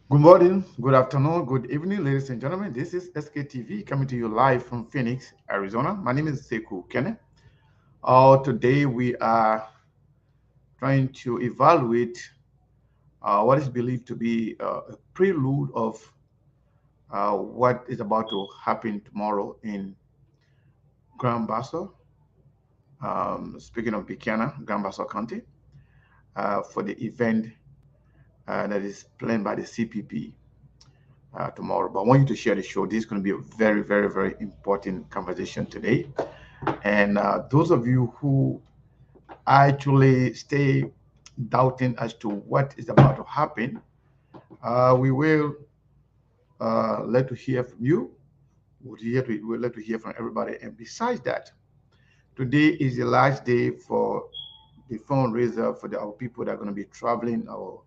Good morning, good afternoon, good evening, ladies and gentlemen. This is SKTV coming to you live from Phoenix, Arizona. My name is Sekou Kene. Today we are trying to evaluate what is believed to be a prelude of what is about to happen tomorrow in Grand Bassa. Speaking of Buchanan, Grand Bassa County, for the event that is planned by the CPP. Tomorrow. But I want you to share the show. This is going to be a very, very, very important conversation today. And those of you who actually stay doubting as to what is about to happen, we will let to hear from you. We'll let to hear from everybody. And besides that, today is the last day for the fundraiser for our people that are going to be traveling, our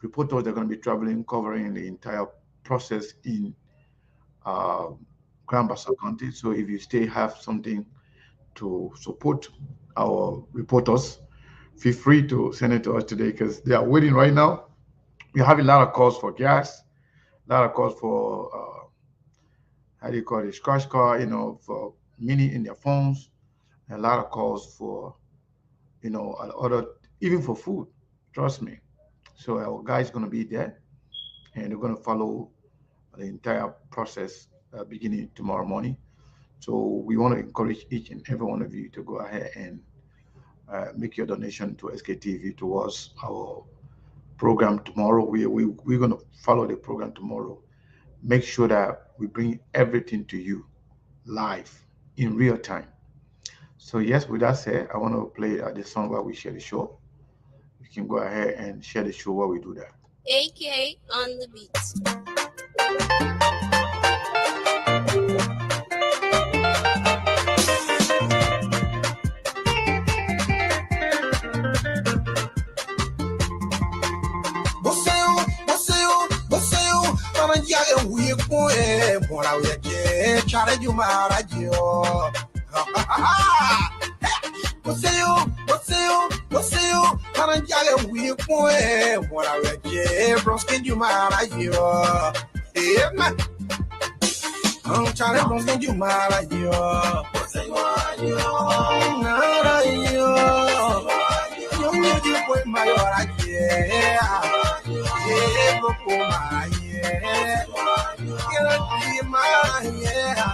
reporters that are going to be traveling, covering the entire process in uh, Grand Bassa County. So if you still have something to support our reporters, feel free to send it to us today because they are waiting right now. We have a lot of calls for gas, a lot of calls for how do you call it, scratch card, for mini in their phones, and a lot of calls for other even for food. Trust me. So our guys going to be there, and they're going to follow the entire process beginning tomorrow morning. So we want to encourage each and every one of you to go ahead and make your donation to SKTV towards our program tomorrow. We're going to follow the program tomorrow. Make sure that we bring everything to you live in real time. So yes, with that said, I want to play the song while we share the show. You can go ahead and share the show while we do that. AK on the beat. We challenge you, Maradio. What's you? Can't we point what I read? Broskin, you, Maradio. Yeah, man. I'm trying to broskin, you, Maradio. What's you? You point my yeah. Yeah, look for my yeah. Be my yeah.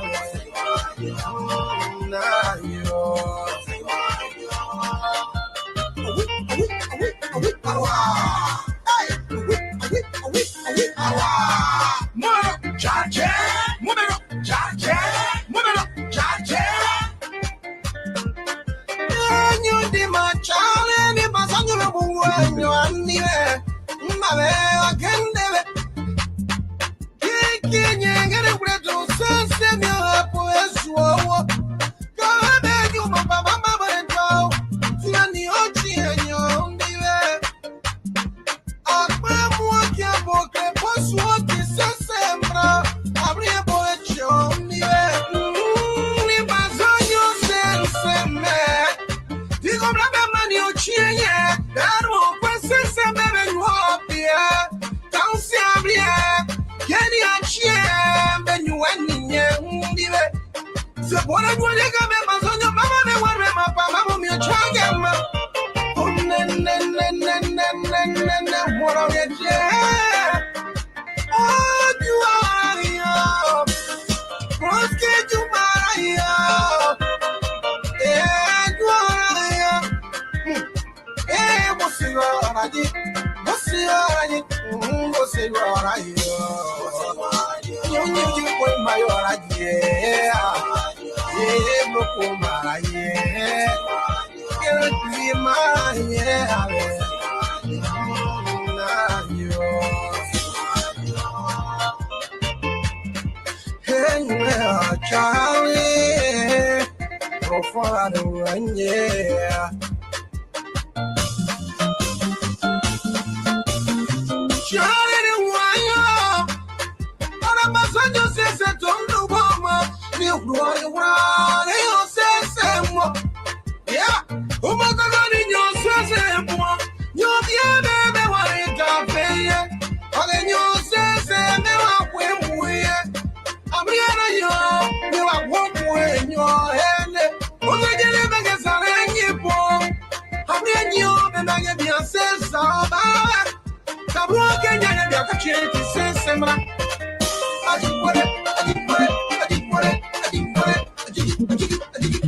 And I get your sense of the broken young opportunity says, Sembra. I did what it, I did what it, I did what it, I did what it, I did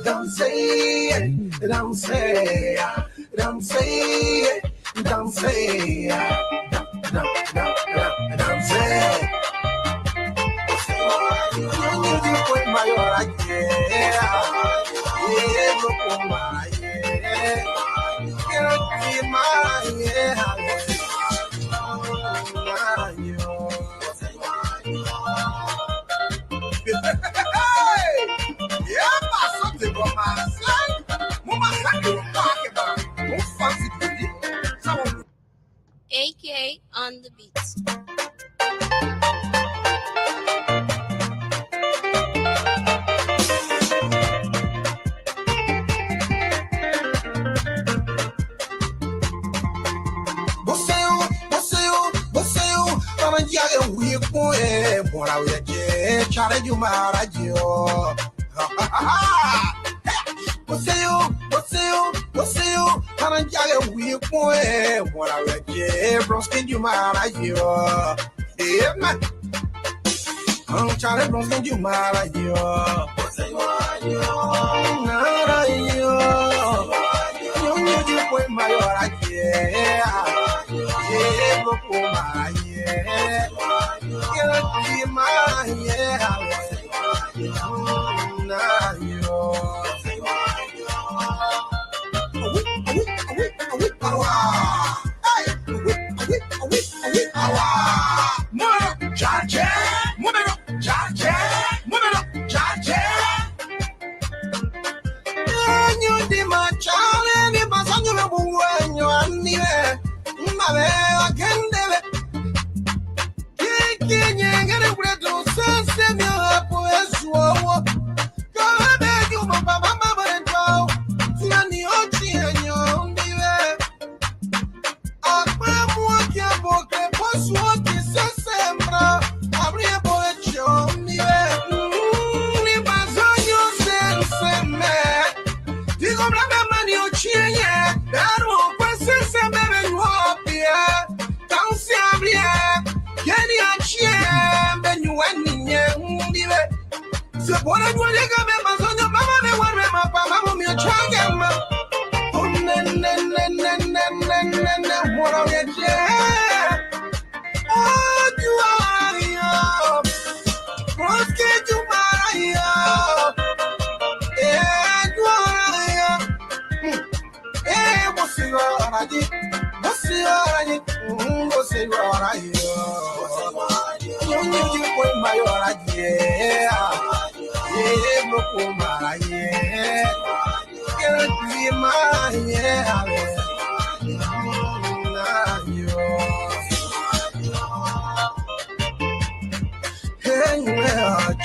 don't say it, don't say it, don't say it, don't say it, don't say it. AK on the beats. Charlie Bronson, you mad, you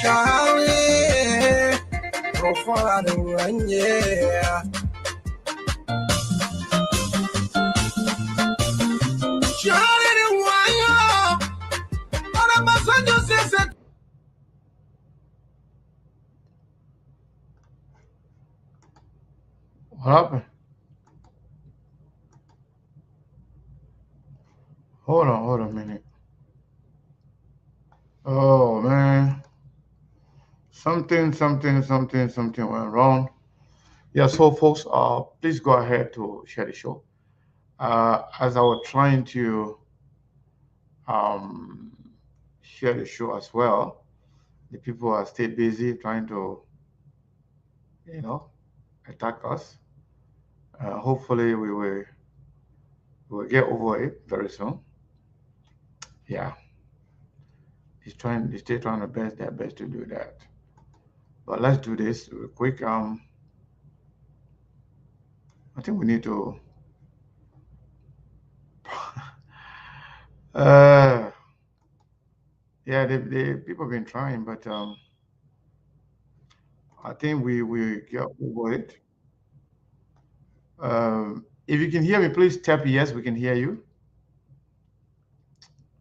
Charlie, profile run, yeah. Charlie, why you? What happened? Hold on a minute. Oh man, something went wrong. Yeah, so folks, please go ahead to share the show. As I was trying to um, share the show as well, the people are still busy trying to, you know, attack us. Hopefully, we will get over it very soon. Yeah, they're still trying their best to do that. But let's do this real quick. I think we need to. uh, yeah, the people have been trying, but I think we get over it. If you can hear me, please tap yes. We can hear you.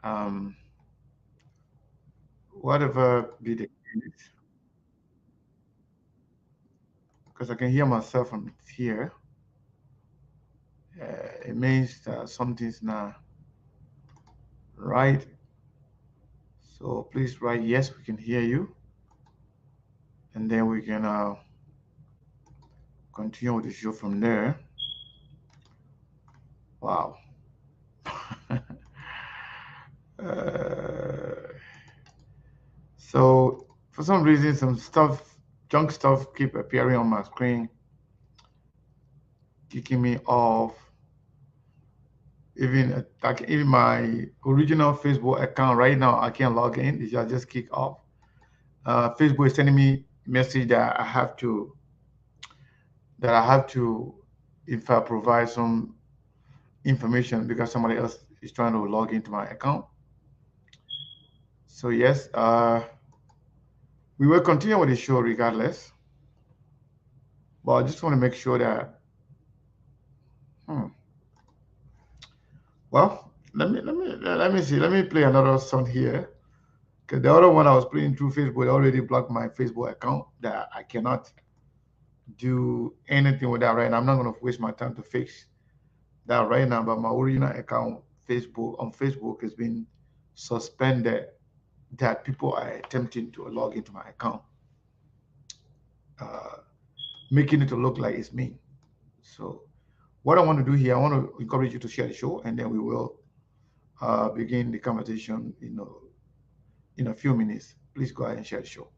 Um, whatever be the case. because I can hear myself from here. It means that something's not right. So please write yes, we can hear you, and then we can continue with the show from there. Wow. So for some reason, some stuff, junk stuff, keep appearing on my screen, kicking me off. Even even my original Facebook account right now, I can't log in. It just kick off. Facebook is sending me message that I have to if I provide some information because somebody else is trying to log into my account. So yes, we will continue with the show regardless. But I just want to make sure that. Well, let me see. Let me play another song here. Because the other one I was playing through Facebook already blocked my Facebook account that I cannot do anything with that right now. I'm not going to waste my time to fix that right now. But my original account on Facebook has been suspended. That people are attempting to log into my account, making it to look like it's me. So what I want to do here, I want to encourage you to share the show, and then we will begin the conversation in a few minutes. Please go ahead and share the show.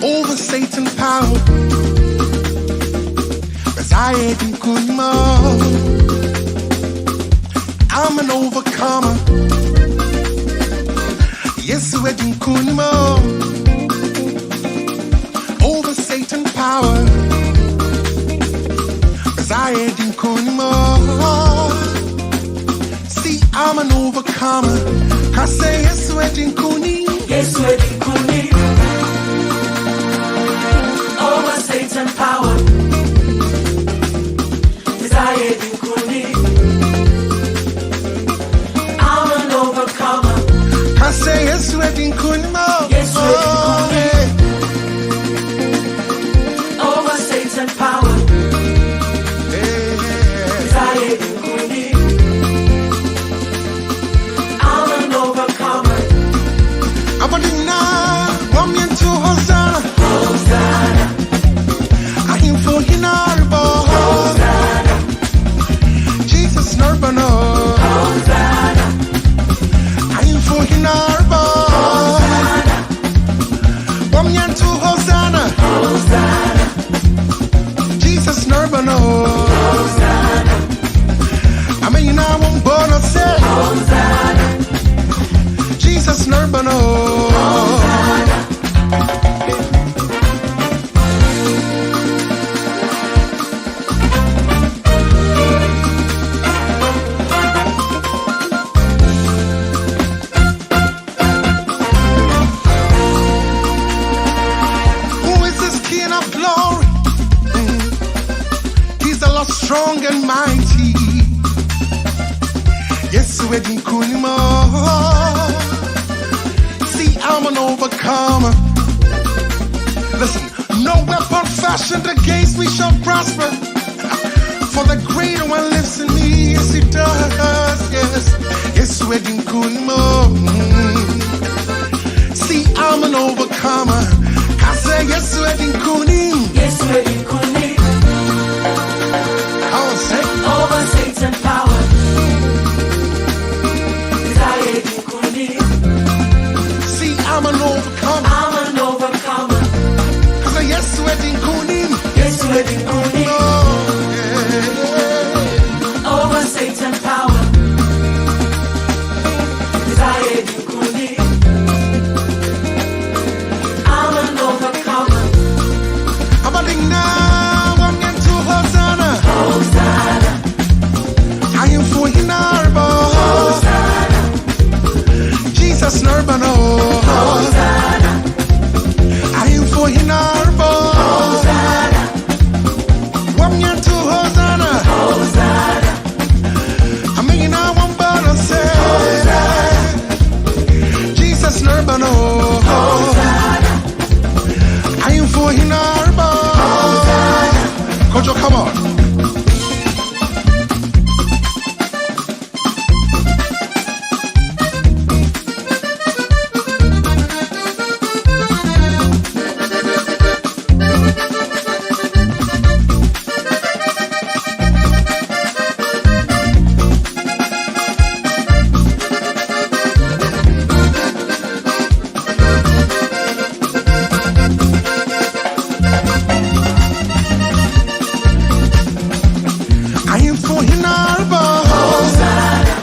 Over Satan power, 'cause I ain't good more. I'm an overcomer. Yes, we're doing good more. Over Satan power, 'cause I ain't good more. See, I'm an overcomer. 'Cause say yes, we're doing good. Yes, we're doing good. Over Satan power, desire in Kuni. I'm an overcomer. I say yes, we're in Kunimo. Yes, we're in Kuni. Over Satan power, desire in Kuni. I'm an overcomer. I'm a deny, one man to Hosanna. Hosanna. For Hinarbo, Hosanna. Jesus Nurbano, Hosanna. I'm for Hinarbo, Hosanna. Wamyan to Hosanna, Hosanna. Jesus Nurbano, Hosanna. I mean, I won't born say, Hosanna. Jesus Nurbano, Hosanna. strong and mighty. Yes, we're in Kunimo. See, I'm an overcomer. Listen, no weapon fashioned against me shall prosper. For the greater one lives in me, yes, it does. Yes, yes, we're in Kunimo. See, I'm an overcomer. I say, yes, we're in Kunim. Yes, we're in Kunim. Over Satan power. Desire in Kunim. See, I'm an overcomer. I'm an overcomer. I say, yes, we're in Kunim. Yes, we're in Kunim. Oh, yeah. Over Satan power. narba. Hosanna.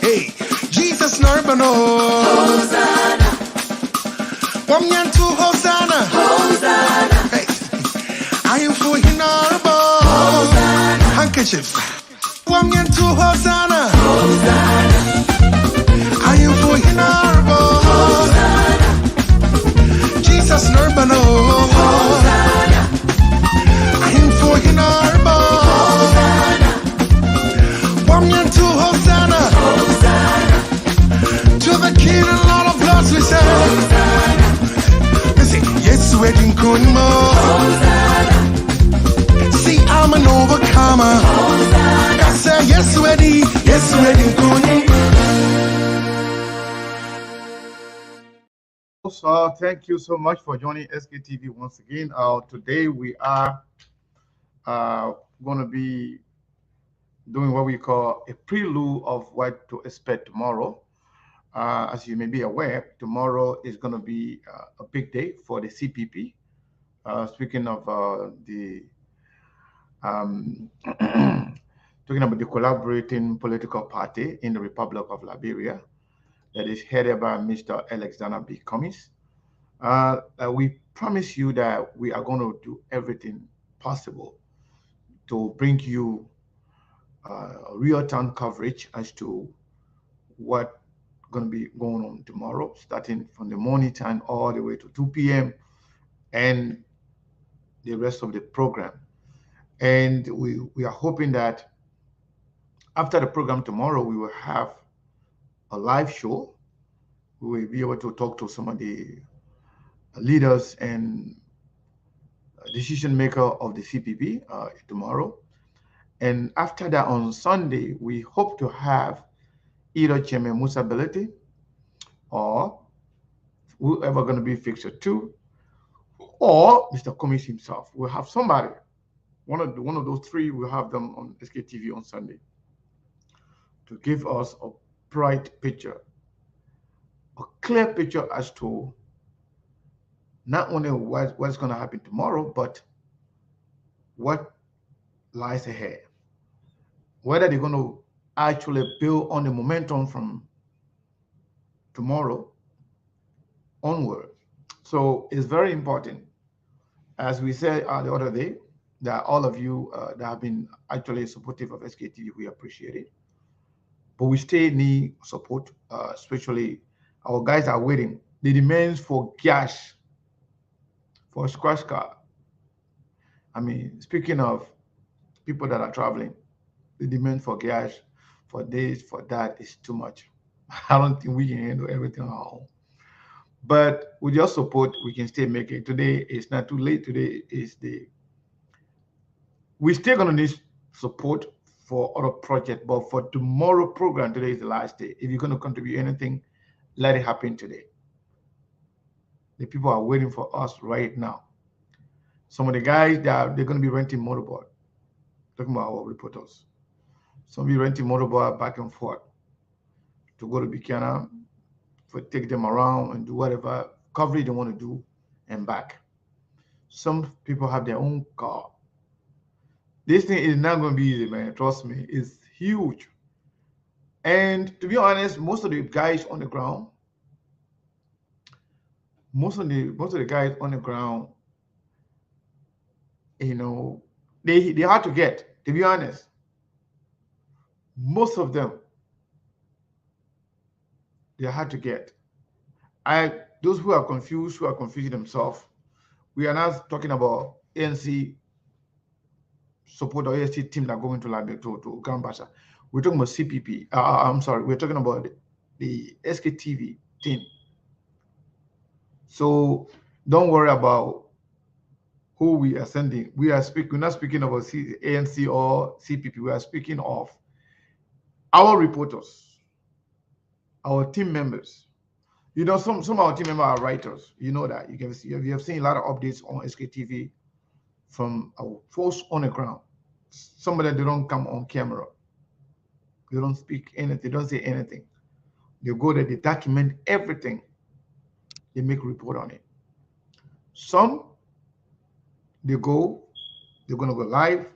Hey, Jesus narba no. Hosanna. Wamyantu Hosanna. Hosanna. Hey, I am for hinarba. Hosanna. Handkerchief. Wamyantu Hosanna. Hosanna. I am for hinarba. Hosanna. Jesus narba no. Hosanna. I am for hinarba. Hosanna. Wamyantu Hosanna. Hosanna. To the King and Lord of Lords we say. Hosanna. Listen, yes, wedding kunmo. Hosanna. See, I'm an overcomer. Hosanna. I say, yes, wedding kunmo. So thank you so much for joining SKTV once again. Today we are going to be doing what we call a prelude of what to expect tomorrow. As you may be aware, tomorrow is going to be a big day for the CPP. Speaking of the talking about the collaborating political party in the Republic of Liberia that is headed by Mr. Alexander B. Cummings. We promise you that we are going to do everything possible to bring you real-time coverage as to what going to be going on tomorrow, starting from the morning time all the way to 2 p.m. and the rest of the program. And we are hoping that after the program tomorrow, we will have a live show. We will be able to talk to some of the leaders and decision maker of the CPP tomorrow. And after that, on Sunday, we hope to have either Chairman Musa Belete or whoever going to be fixture two, or Mr. Cummings himself. We'll have somebody, one of those three. We'll have them on SKTV on Sunday to give us a bright picture, a clear picture as to not only what's going to happen tomorrow, but what lies ahead. Whether they're going to actually build on the momentum from tomorrow onward. So it's very important, as we said the other day, that all of you that have been actually supportive of SKTV, we appreciate it. But we still need support, especially our guys are waiting. The demands for gas, for scratch car. I mean, speaking of people that are traveling, the demand for gas, for this, for that is too much. I don't think we can handle everything on our own. But with your support, we can still make it. Today it's not too late. Today is we're still gonna need support for other projects, but for tomorrow program, today is the last day. If you're gonna contribute anything, let it happen today. The people are waiting for us right now. Some of the guys they're gonna be renting motorboat. Talking about our reporters. Some be renting motorboat back and forth to go to Buchanan, for take them around and do whatever coverage they want to do and back. Some people have their own car. This thing is not going to be easy, man. Trust me, it's huge. And to be honest, most of the guys on the ground, most of the guys on the ground, you know, they hard to get. To be honest, most of them they're hard to get. Those who are confused, who are confusing themselves, we are not talking about ANC support or ANC team that are going to Liberia to Grand Bassa. We're talking about CPP. I'm sorry, we're talking about the SKTV team. So don't worry about who we are sending. We're not speaking about ANC or CPP. We are speaking of our reporters, our team members. You know, some of our team members are writers. You know that. You can see, you have seen a lot of updates on SKTV from our folks on the ground. Some of them, they don't come on camera. They don't speak anything. They don't say anything. They go there, they document everything. They make a report on it. Some, they're going to go live.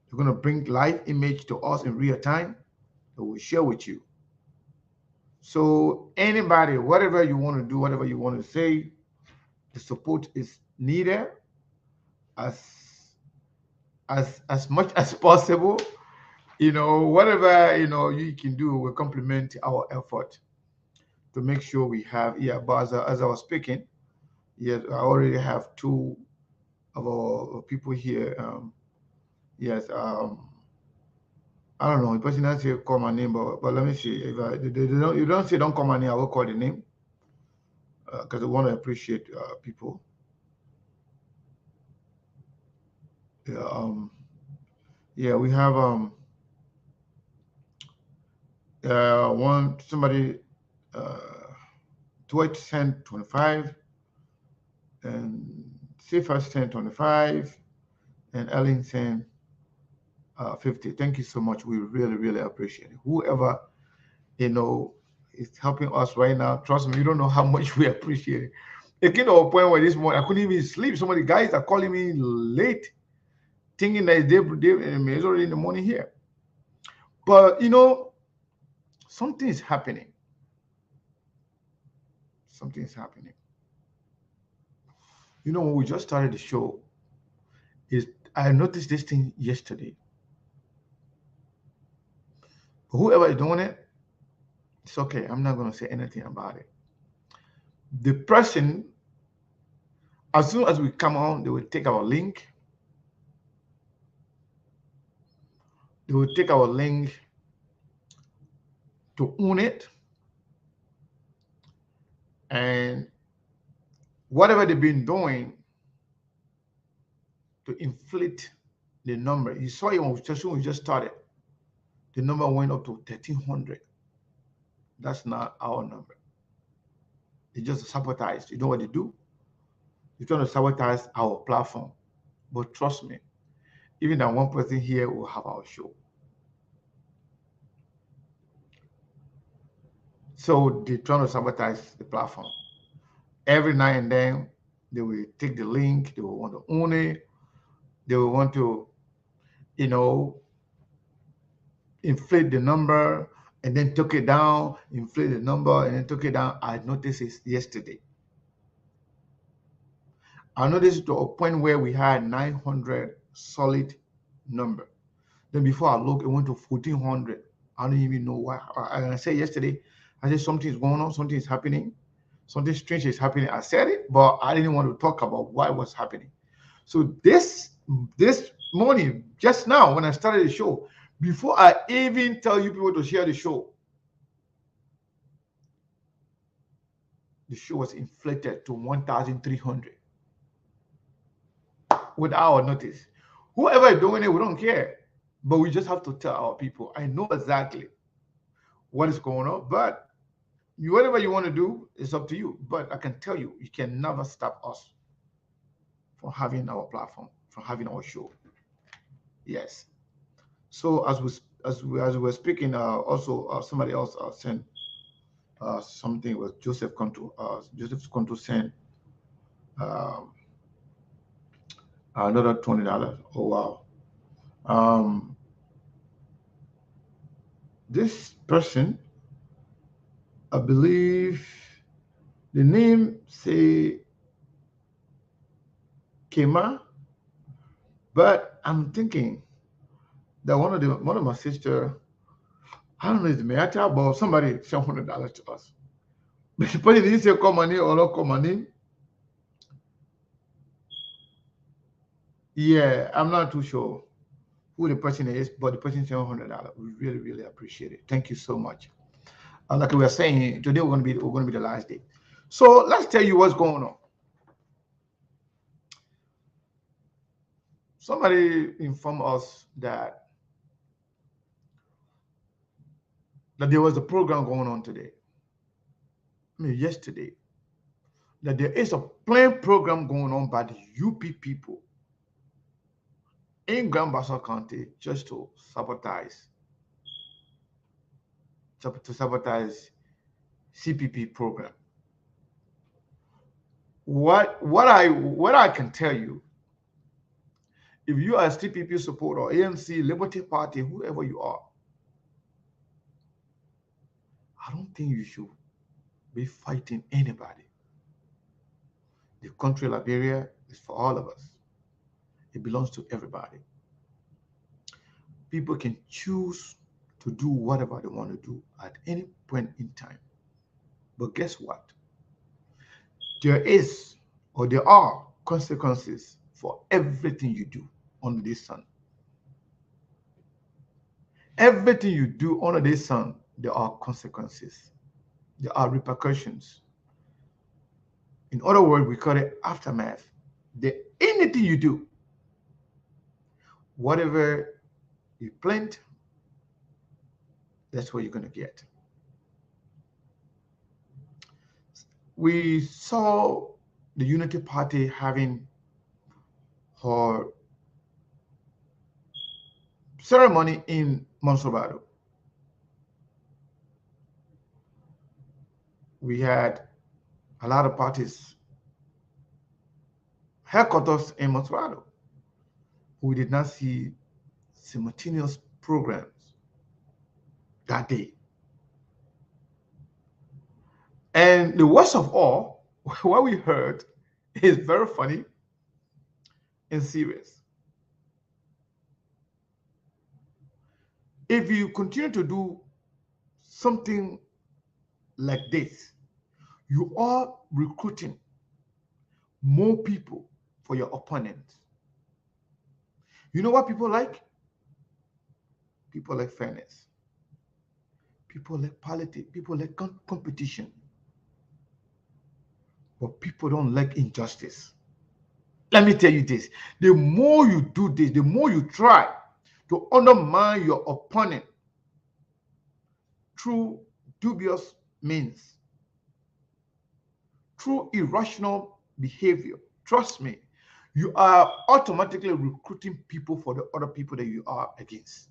They're going to bring live image to us in real time that we'll share with you. So anybody, whatever you want to do, whatever you want to say, the support is needed as as much as possible. Whatever you can do will complement our effort to make sure we have. Yeah, but as I was speaking, yes, I already have two of our people here. Yes, I don't know. The person doesn't say call my name, but let me see. If they don't, you don't say don't call my name, I will call the name because I want to appreciate people. Yeah, yeah, we have one somebody uh, Dwight sent 25 and Cephas sent 25 and Ellen sent 50. Thank you so much. We really, really appreciate it. Whoever you know is helping us right now. Trust me, you don't know how much we appreciate it. It came to a point where this morning I couldn't even sleep. Some of the guys are calling me late, thinking that it's already in the morning here. But something is happening. Something is happening. When we just started the show, is I noticed this thing yesterday. Whoever is doing it, it's okay. I'm not going to say anything about it. The person, as soon as we come on, they will take our link. They will take our link to own it. And whatever they've been doing to inflate the number. You saw it when we just started. The number went up to 1,300. That's not our number. It's just sabotage. You know what they do? They're trying to sabotage our platform. But trust me, even that one person here will have our show. So they're trying to sabotage the platform. Every now and then, they will take the link, they will want to own it, they will want to, inflate the number and then took it down, inflate the number and then took it down. I noticed it yesterday. I noticed to a point where we had 900 solid number. Then before I look, it went to 1,400. I don't even know why. I said yesterday, I said something is going on, something is happening, something strange is happening. I said it, but I didn't want to talk about why it was happening. So this morning, just now, when I started the show, before I even tell you people to share the show was inflated to 1,300 without notice. Whoever is doing it, we don't care. But we just have to tell our people. I know exactly what is going on, but whatever you want to do is up to you. But I can tell you, you can never stop us from having our platform, from having our show. Yes. So as we were speaking, also somebody else sent something with Joseph Conto. Joseph Conto sent um, another $20. Oh wow! Um, this person, I believe, the name say Kema, but I'm thinking that one of my sister, I don't know if it's Mayata, but somebody sent $100 to us. But the person didn't say call my name or not call my name. Yeah, I'm not too sure who the person is, but the person sent $100. We really, really appreciate it. Thank you so much. Like we were saying, today we're going to be the last day. So let's tell you what's going on. Somebody informed us that there was a program going on today. I mean, yesterday. That there is a planned program going on by the UP people in Grand Bassa County just to sabotage CPP program. What I can tell you If you are a CPP supporter, ANC, Liberty Party, whoever you are, I don't think you should be fighting anybody. The country Liberia is for all of us. It belongs to everybody. People can choose to do whatever they want to do at any point in time. But guess what? There is or there are consequences for everything you do under this sun. Everything you do under this sun, there are consequences. There are repercussions. In other words, we call it aftermath. Anything you do, whatever you plant, that's what you're going to get. We saw the Unity Party having her ceremony in Monsobado. We had a lot of parties headquarters in Monsobado. We did not see simultaneous programs that day. And the worst of all, what we heard is very funny and serious. If you continue to do something like this, you are recruiting more people for your opponents. You know what people like? People like fairness. People like politics. People like competition. But people don't like injustice. Let me tell you this. The more you do this, the more you try to undermine your opponent through dubious means, through irrational behavior, trust me, you are automatically recruiting people for the other people that you are against.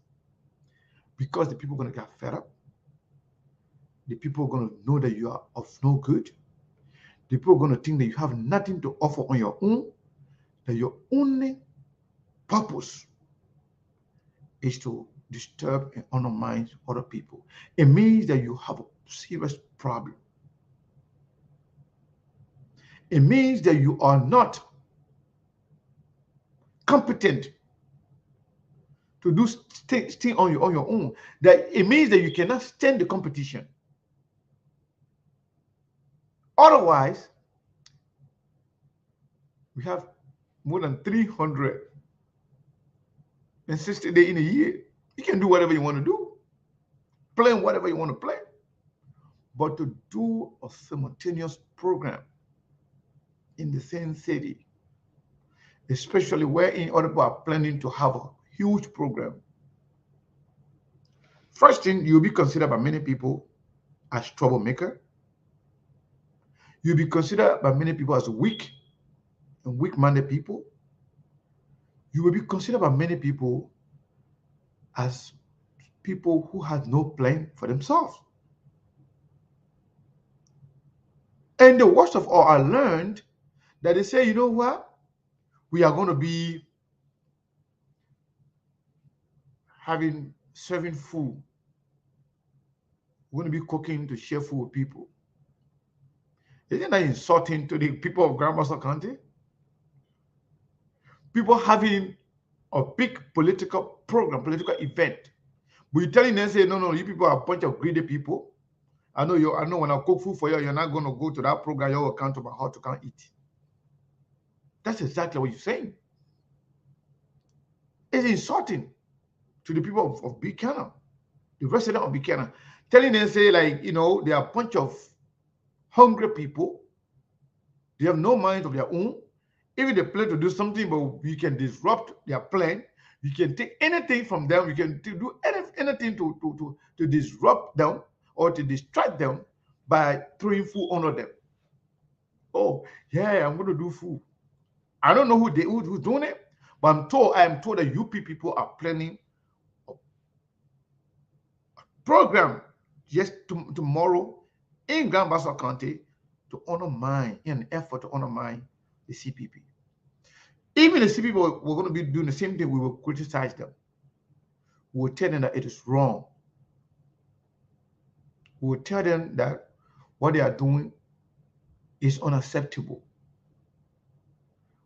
Because the people are going to get fed up. The people are going to know that you are of no good. The people are going to think that you have nothing to offer on your own, that your only purpose is to disturb and undermine other people. It means that you have a serious problem. It means that you are not competent to do things on your own. That it means that you cannot stand the competition. Otherwise, we have more than 360 days in a year. You can do whatever you want to do, play whatever you want to play. But to do a simultaneous program in the same city, especially wherein other people are planning to have a huge program, first thing, you'll be considered by many people as troublemaker. You'll be considered by many people as weak and weak-minded people. You will be considered by many people as people who have no plan for themselves. And the worst of all, I learned that they say, you know what? We are going to be serving food. We're going to be cooking to share food with people. Isn't that insulting to the people of Grand Bassa County? People having a big political program, political event. But you're telling them, say, no, you people are a bunch of greedy people. I know when I cook food for you, you're not going to go to that program, you'll come to my house to come eat. That's exactly what you're saying. It's insulting to the people of Buchanan, the resident of Buchanan, telling them, say, like, they are a bunch of hungry people. They have no mind of their own. Even they plan to do something, but you can disrupt their plan. You can take anything from them. You can do anything to disrupt them or to distract them by throwing food under them. Oh, yeah, I'm going to do food. I don't know who's doing it, but I am told that UP people are planning a program just tomorrow in Grand Bassa County to undermine, in an effort to undermine the CPP. Even the CPP were going to be doing the same thing. We will criticize them. We will tell them that it is wrong. We will tell them that what they are doing is unacceptable.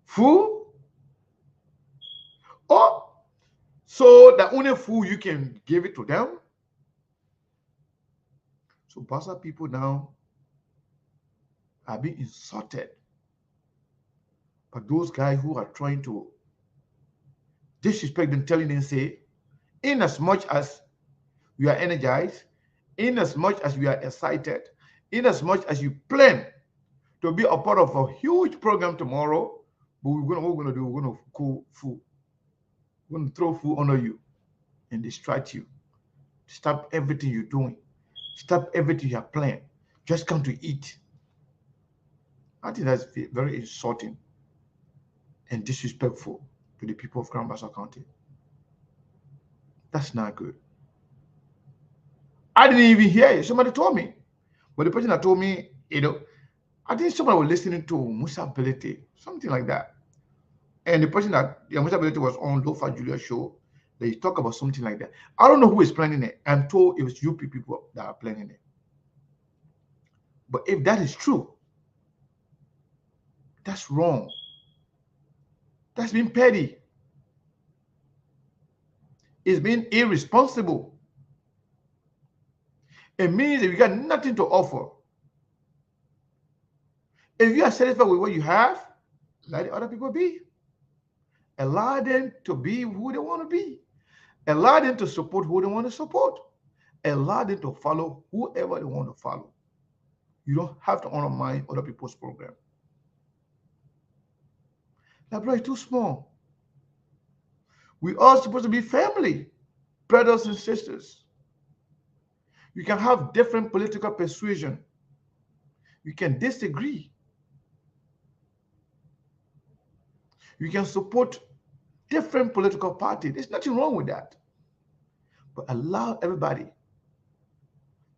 Fool? Oh, so the only fool you can give it to them? So Bassa people now are being insulted by those guys who are trying to disrespect them, telling them, say, in as much as we are energized, in as much as we are excited, in as much as you plan to be a part of a huge program tomorrow, but we're going to go food. We're going to throw food on you and distract you. Stop everything you're doing. Stop everything you have planned. Just come to eat. I think that's very insulting and disrespectful to the people of Grand Bassa County. That's not good. I didn't even hear it. Somebody told me. But the person that told me, I think somebody was listening to Musa Belete, something like that. And the person that Musa Belete was on Lofa Julia show, they talk about something like that. I don't know who is planning it. I'm told it was UP people that are planning it. But if that is true, that's wrong. That's being petty. It's being irresponsible. It means that you got nothing to offer. If you are satisfied with what you have, let the other people be. Allow them to be who they want to be. Allow them to support who they want to support. Allow them to follow whoever they want to follow. You don't have to undermine other people's program. Liberia is too small. We are supposed to be family, brothers and sisters. You can have different political persuasion. You can disagree. You can support different political parties. There's nothing wrong with that. But allow everybody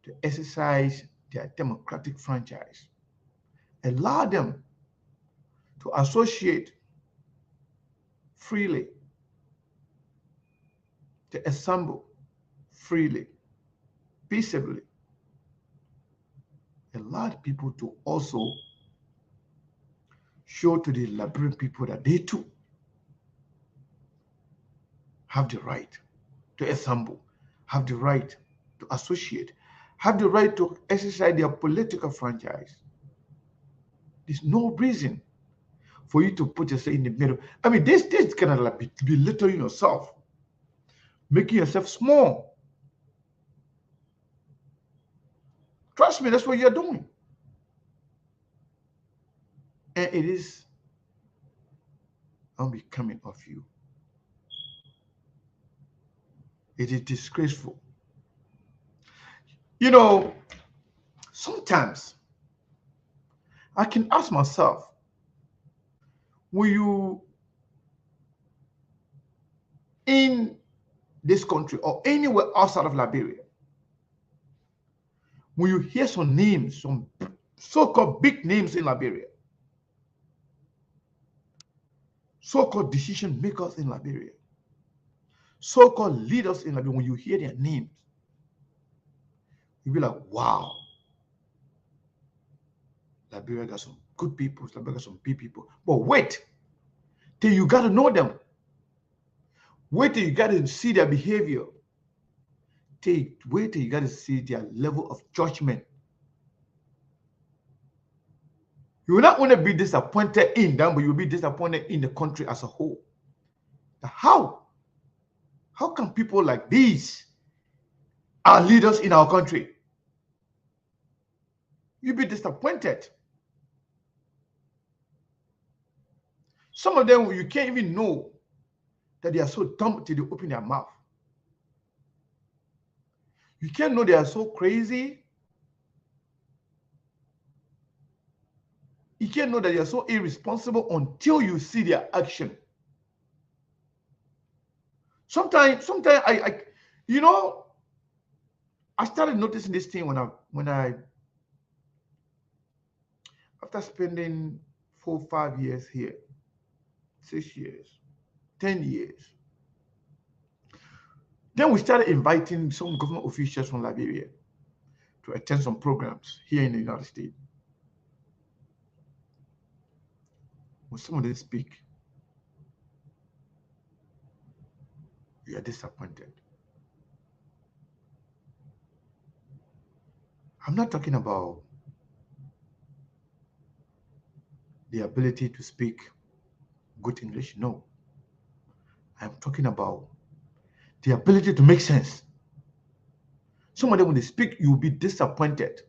to exercise their democratic franchise. Allow them to associate freely, to assemble freely, peaceably. Allow people to also show to the Liberian people that they too have the right to assemble, have the right to associate, have the right to exercise their political franchise. There's no reason for you to put yourself in the middle. I mean, this kind of like belittling yourself, making yourself small. Trust me, that's what you're doing. And it is unbecoming of you. It is disgraceful. Sometimes I can ask myself, will you in this country or anywhere outside of Liberia, when you hear some names, some so-called big names in Liberia, so-called decision makers in Liberia, so-called leaders in Liberia, when you hear their names, you'll be like, wow, Liberia got some good people, Liberia got some big people. But wait till you got to know them. Wait till you got to see their behavior. Wait till you got to see their level of judgment. You will not only be disappointed in them, but you'll be disappointed in the country as a whole. How can people like these are leaders in our country? You'll be disappointed. Some of them, you can't even know that they are so dumb till they open their mouth. You can't know they are so crazy. You can't know that they are so irresponsible until you see their action. Sometimes I started noticing this thing when I after spending 4 or 5 years here, 6 years, 10 years. Then we started inviting some government officials from Liberia to attend some programs here in the United States. When some of them speak, you are disappointed. I'm not talking about the ability to speak good English. No. I'm talking about the ability to make sense. Some of them, when they speak, you'll be disappointed.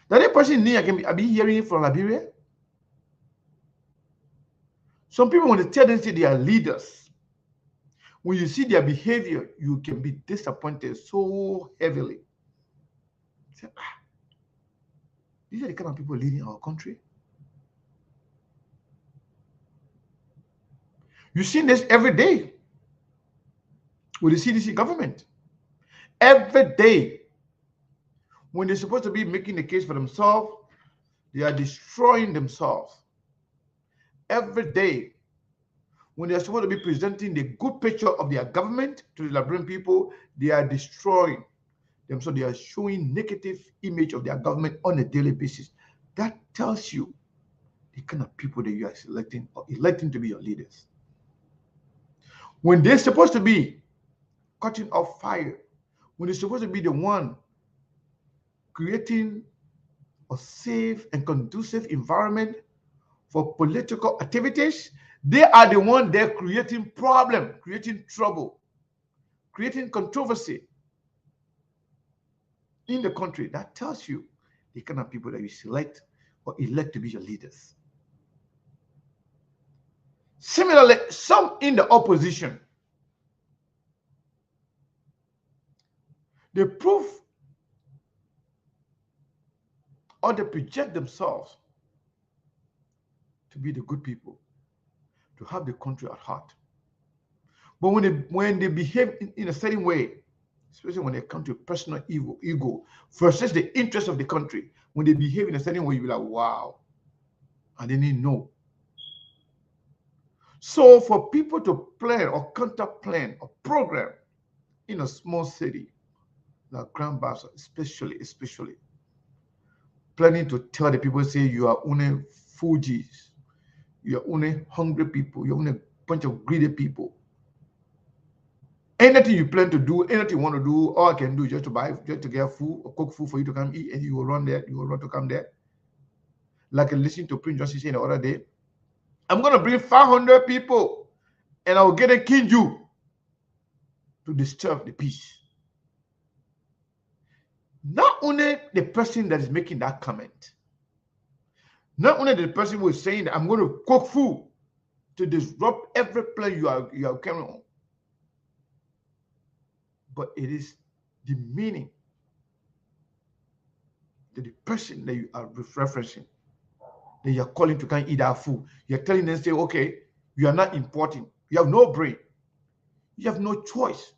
That person near can be, I've been hearing it from Liberia. Some people, when they tell them they are leaders, when you see their behavior, you can be disappointed so heavily. Say, these are the kind of people leading our country. You see this every day with the CDC government. Every day, when they're supposed to be making the case for themselves, they are destroying themselves. Every day, when they are supposed to be presenting the good picture of their government to the Liberian people, they are destroying them. So they are showing negative image of their government on a daily basis. That tells you the kind of people that you are selecting or electing to be your leaders. When they're supposed to be cutting off fire, when they're supposed to be the one creating a safe and conducive environment for political activities, they are the one they're creating problem, creating trouble, creating controversy in the country. That tells you the kind of people that you select or elect to be your leaders. Similarly, some in the opposition, they prove or they project themselves to be the good people, to have the country at heart. But when they behave in a certain way, especially when they come to personal ego versus the interest of the country, when they behave in a certain way, you'll be like, wow, I didn't know. So for people to plan or counter plan or program in a small city like Grand Bassa, especially planning to tell the people, say you are only Fugees, you are only hungry people, you're only a bunch of greedy people. Anything you plan to do, anything you want to do, all I can do is just to get food or cook food for you to come eat, and you will run there, you will run to come there. Like I listened to Prince Justice the other day, I'm going to bring 500 people and I will get a Kinju to disturb the peace. Not only the person that is making that comment, not only the person who is saying that I'm going to cook food to disrupt every plan you are carrying on, but it is the meaning that the person that you are referencing, that you're calling to come eat that food. You're telling them, say, okay, you are not important. You have no brain. You have no choice.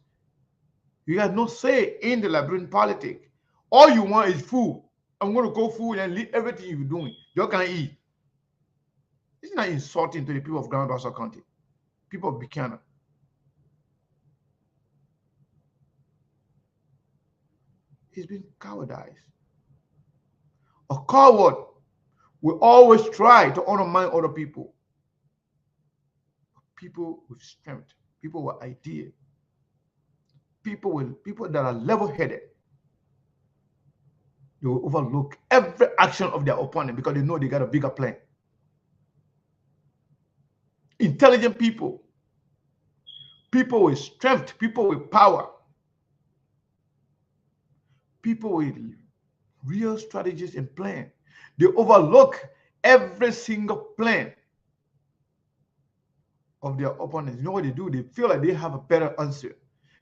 You have no say in the Liberian politics. All you want is food. I'm going to go food and leave everything you're doing. You can't eat. It's not insulting to the people of Grand Bassa County, people of Buchanan. He's been cowardized. A coward will always try to undermine other people. People with strength, people with idea, people that are level-headed, they will overlook every action of their opponent because they know they got a bigger plan. Intelligent people, people with strength, people with power, people with real strategies and plan. They overlook every single plan of their opponents. You know what they do? They feel like they have a better answer.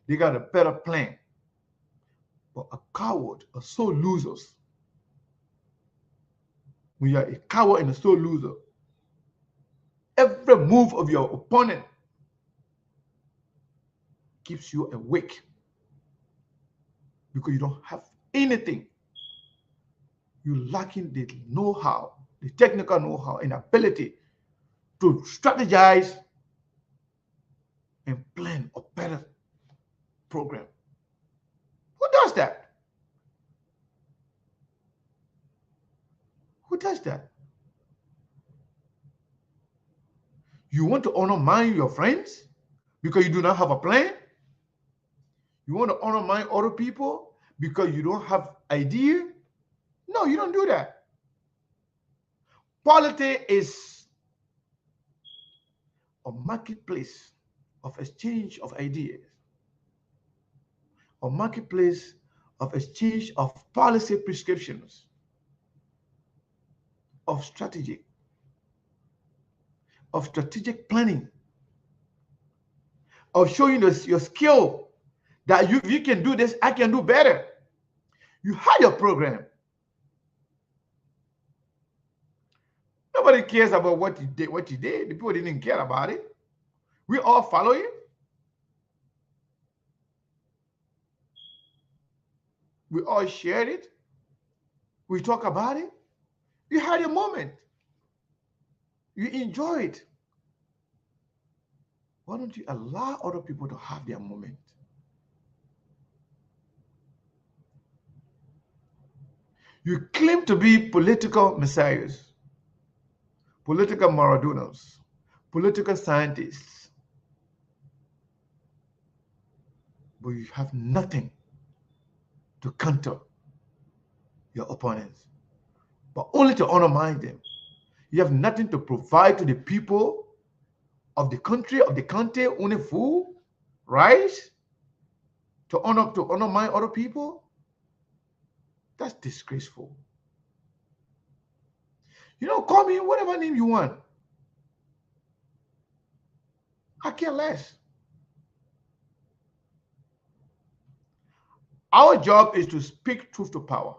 They got a better plan. But a coward, a sore losers. When you are a coward and a sore loser, every move of your opponent keeps you awake because you don't have anything. You're lacking the know-how, the technical know-how and ability to strategize and plan a better program. Who does that? Who does that? You want to undermine your friends because you do not have a plan? You want to undermine other people because you don't have idea? No, you don't do that. Politics is a marketplace of exchange of ideas, a marketplace of exchange of policy prescriptions, of strategic planning, of showing your skill that you can do this, I can do better. You had your program. Nobody cares about what you did. The people didn't care about it. We all follow you. We all shared it. We talk about it. You had your moment. You enjoy it. Why don't you allow other people to have their moment? You claim to be political messiahs, political Maradonas, political scientists, but you have nothing to counter your opponents, but only to undermine them. You have nothing to provide to the people of the country, only food, rice, to undermine other people. That's disgraceful. You know, call me whatever name you want. I care less. Our job is to speak truth to power.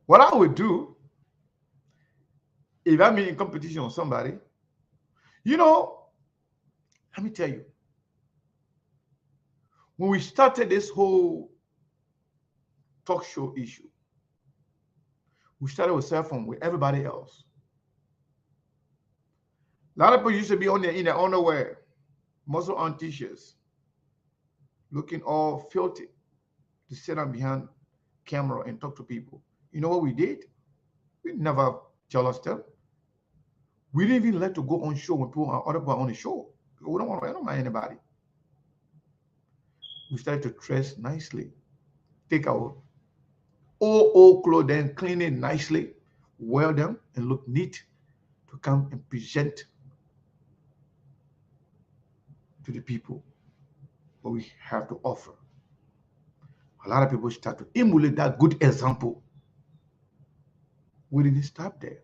What I would do if I'm in competition with somebody, you know, let me tell you, when we started this whole talk show issue, we started with cell phone with everybody else. A lot of people used to be in their underwear, muscle on t-shirts, looking all filthy, to sit down behind camera and talk to people. You know what we did? We never jealous them. We didn't even like to go on show when other people are on the show. We don't want to mind anybody. We started to dress nicely, take our old clothing, clean it nicely, wear them, and look neat to come and present to the people what we have to offer. A lot of people start to emulate that good example. We didn't stop there.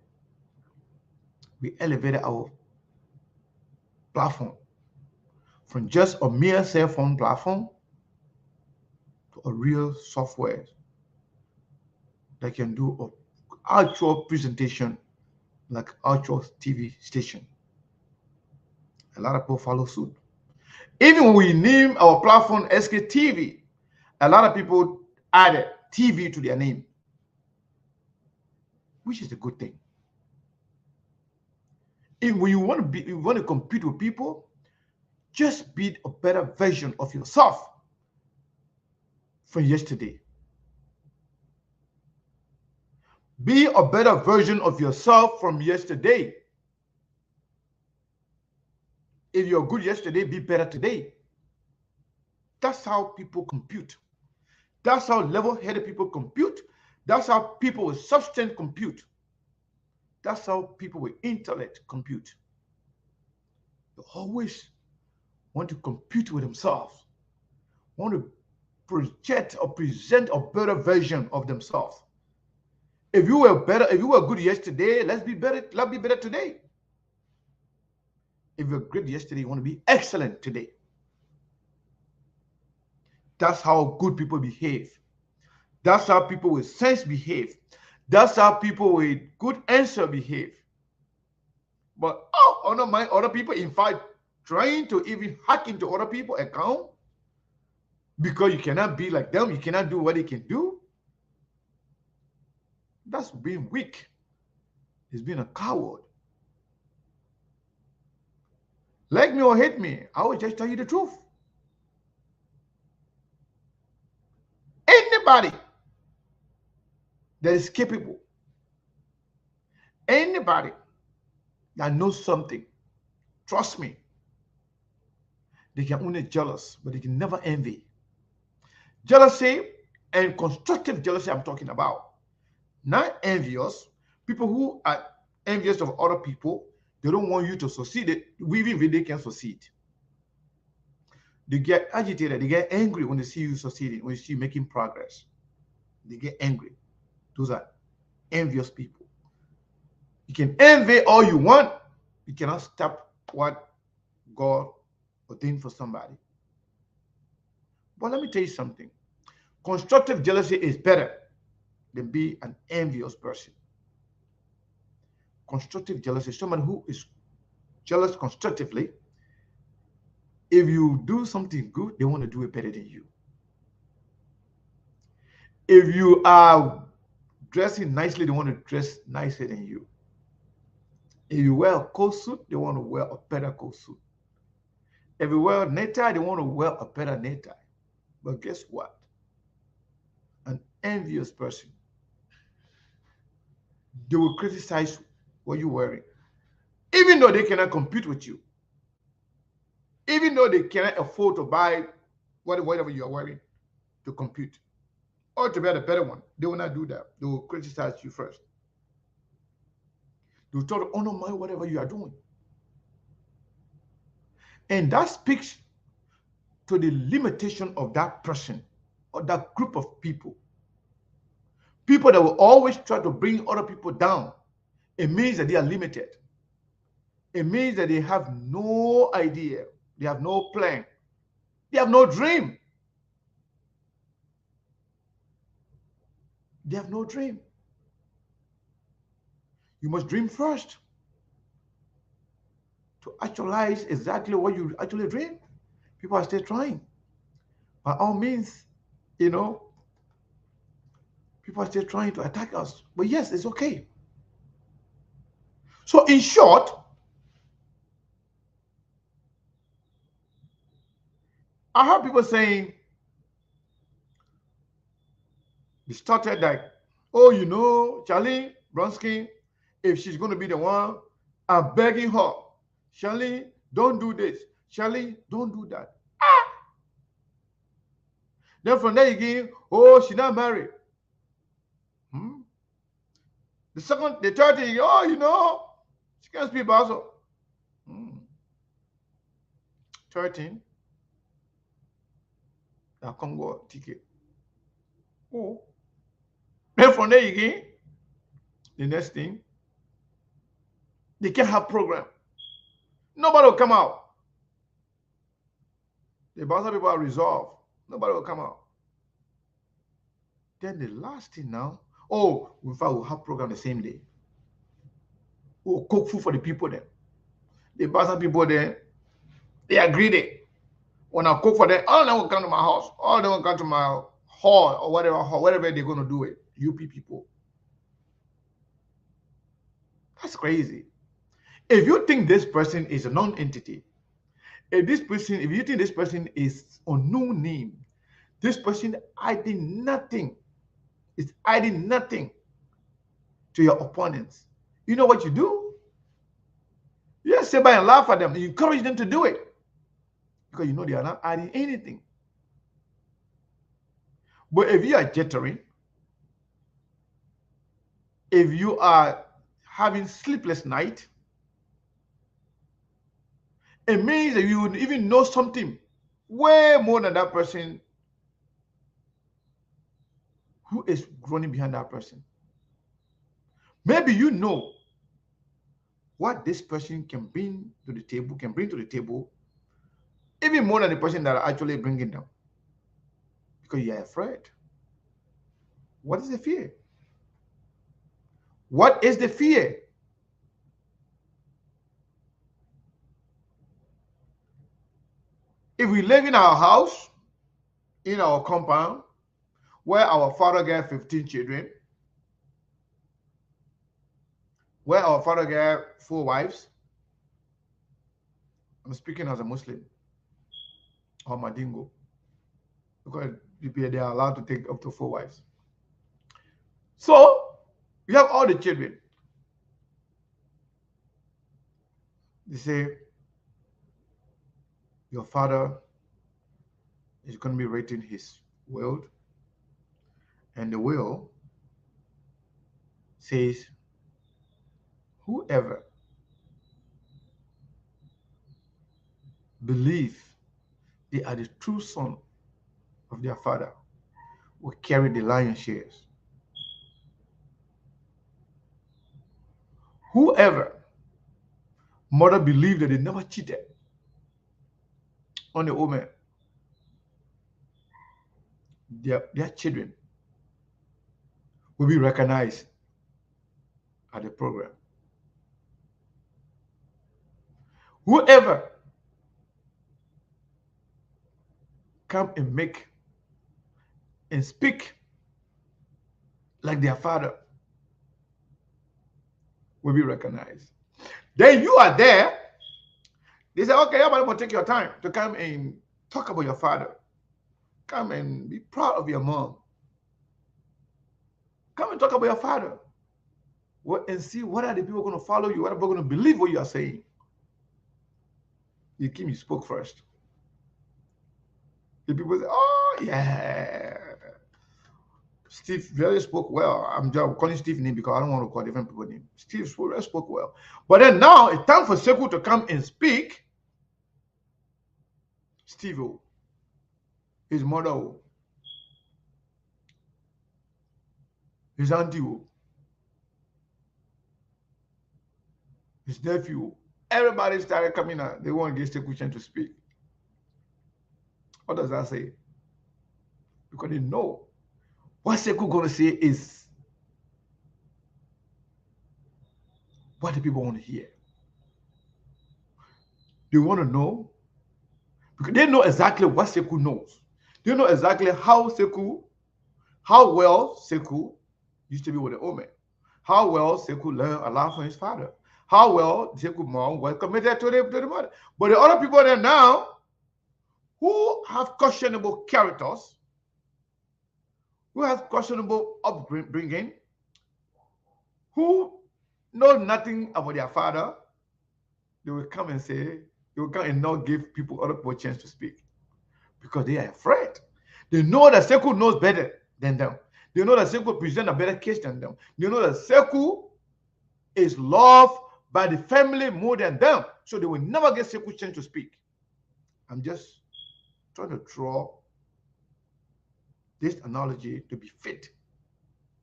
We elevated our platform from just a mere cell phone platform to a real software that can do an actual presentation like actual TV station. A lot of people follow suit. Even when we name our platform SKTV, a lot of people added TV to their name, which is a good thing. And when you want to compete with people, just be a better version of yourself from yesterday. Be a better version of yourself from yesterday. If you're good yesterday, be better today. That's how people compute. That's how level-headed people compute. That's how people with substance compute. That's how people with intellect compute. They always want to compete with themselves, want to project or present a better version of themselves. If you were good yesterday, let's be better today. If you're great yesterday, you want to be excellent today. That's how good people behave. That's how people with sense behave. That's how people with good answer behave. But undermine other people, in fact, trying to even hack into other people's account because you cannot be like them, you cannot do what they can do. That's being weak. It's being a coward. Like me or hate me, I will just tell you the truth. Anybody that is capable, anybody that knows something, trust me, they can only jealous, but they can never envy. Jealousy and constructive jealousy I'm talking about. Not envious. People who are envious of other people, they don't want you to succeed. Even if they can succeed. They get agitated, they get angry when they see you succeeding, when they see you making progress. They get angry. Those are envious people. You can envy all you want. You cannot stop what God ordained for somebody. But let me tell you something. Constructive jealousy is better than be an envious person. Constructive jealousy, someone who is jealous constructively. If you do something good, they want to do it better than you. If you are dressing nicely, they want to dress nicer than you. If you wear a coat suit, they want to wear a better coat suit. If you wear a necktie, they want to wear a better necktie. But guess what? An envious person, they will criticize what you're wearing, even though they cannot compete with you, even though they cannot afford to buy whatever you are wearing to compete or to be the better one. They will not do that. They will criticize you first. They will try to undermine whatever you are doing. And that speaks to the limitation of that person or that group of people. People that will always try to bring other people down. It means that they are limited. It means that they have no idea. They have no plan. They have no dream. They have no dream. You must dream first to actualize exactly what you actually dream. People are still trying. By all means, people are still trying to attack us. But yes, it's okay. So in short, I heard people saying, they started like, oh, Charlie Bronsky, if she's going to be the one, I'm begging her, Charlie, don't do this. Charlie, don't do that. Then from there again, oh, she's not married. The third thing, she can't speak Bassa. 13, the Congo ticket. Oh. Then from there again, the next thing, they can't have program. Nobody will come out. The Bassa people are resolved. Nobody will come out. Then the last thing now, in fact, we'll have program the same day. We'll cook food for the people there. The Bassa people there, they are greedy. When I cook for them, all of them will come to my house. All of them will come to my hall or whatever they're going to do it. UP people. That's crazy. If you think this person is a non-entity, if you think this person is unknown name, this person adding nothing, is adding nothing to your opponents. You know what you do? You just sit by and laugh at them. You encourage them to do it because you know they are not adding anything. But if you are jittering, if you are having sleepless night, it means that you would even know something way more than that person who is running behind that person. Maybe you know what this person can bring to the table, even more than the person that are actually bringing them. Because you are afraid. What is the fear? What is the fear? If we live in our house, in our compound, where our father got 15 children, where our father got 4 wives. I'm speaking as a Muslim or Madingo, because they are allowed to take up to 4 wives. So you have all the children. They say your father is going to be writing his will, and the will says whoever believe they are the true son of their father will carry the lion's shares. Whoever mother believed that they never cheated on the woman, their children will be recognized at the program. Whoever come and make and speak like their father will be recognized. Then you are there. They say, okay, everybody will take your time to come and talk about your father. Come and be proud of your mom. Come and talk about your father. And see what are the people going to follow you, what are people going to believe what you are saying. You spoke first. The people say, oh, yeah. Steve really spoke well. I'm just calling Steve name because I don't want to call different people name. Steve really spoke well. But then now it's time for Sekou to come and speak. Steve, his mother, his auntie, his nephew, everybody started coming out. They want to get Sekou chance to speak. What does that say? Because they know what Sekou going to say is what the people want to hear. They want to know because they know exactly what Sekou knows. They know exactly how well Sekou used to be with the woman, how well Sekou learned a lot from his father, how well Sekou mom was committed to the mother. But the other people there now who have questionable characters, who have questionable upbringing, who know nothing about their father, they will come and say, they will come and not give other people a chance to speak because they are afraid. They know that Sekou knows better than them. They know that Sekou presents a better case than them. They know that Sekou is loved by the family more than them. So they will never get Sekou chance to speak. I'm just trying to draw this analogy to be fit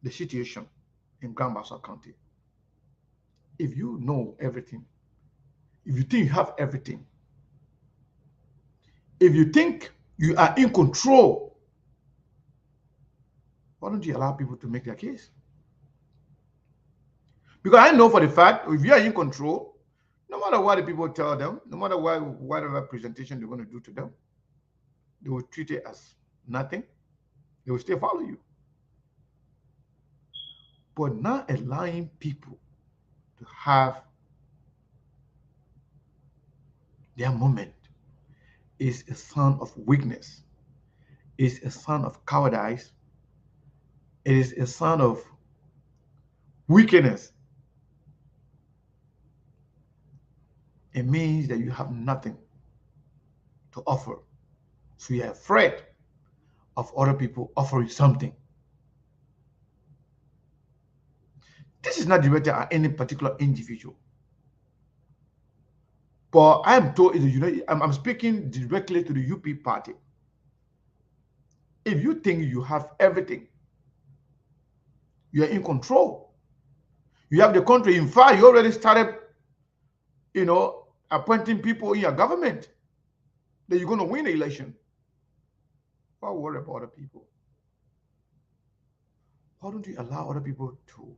the situation in Grand Bassa County. If you know everything, if you think you have everything, if you think you are in control, why don't you allow people to make their case? Because I know for the fact, if you are in control, no matter what the people tell them, no matter whatever presentation they're going to do to them, they will treat it as nothing. They will still follow you. But not allowing people to have their moment is a sign of weakness. Is a sign of cowardice. It is a sign of weakness. It means that you have nothing to offer. So you're afraid of other people offering something. This is not directed at any particular individual. But I'm told, I'm speaking directly to the UP party. If you think you have everything, you are in control. You have the country. In fact, you already started, appointing people in your government that you're going to win the election. Why worry about other people? Why don't you allow other people to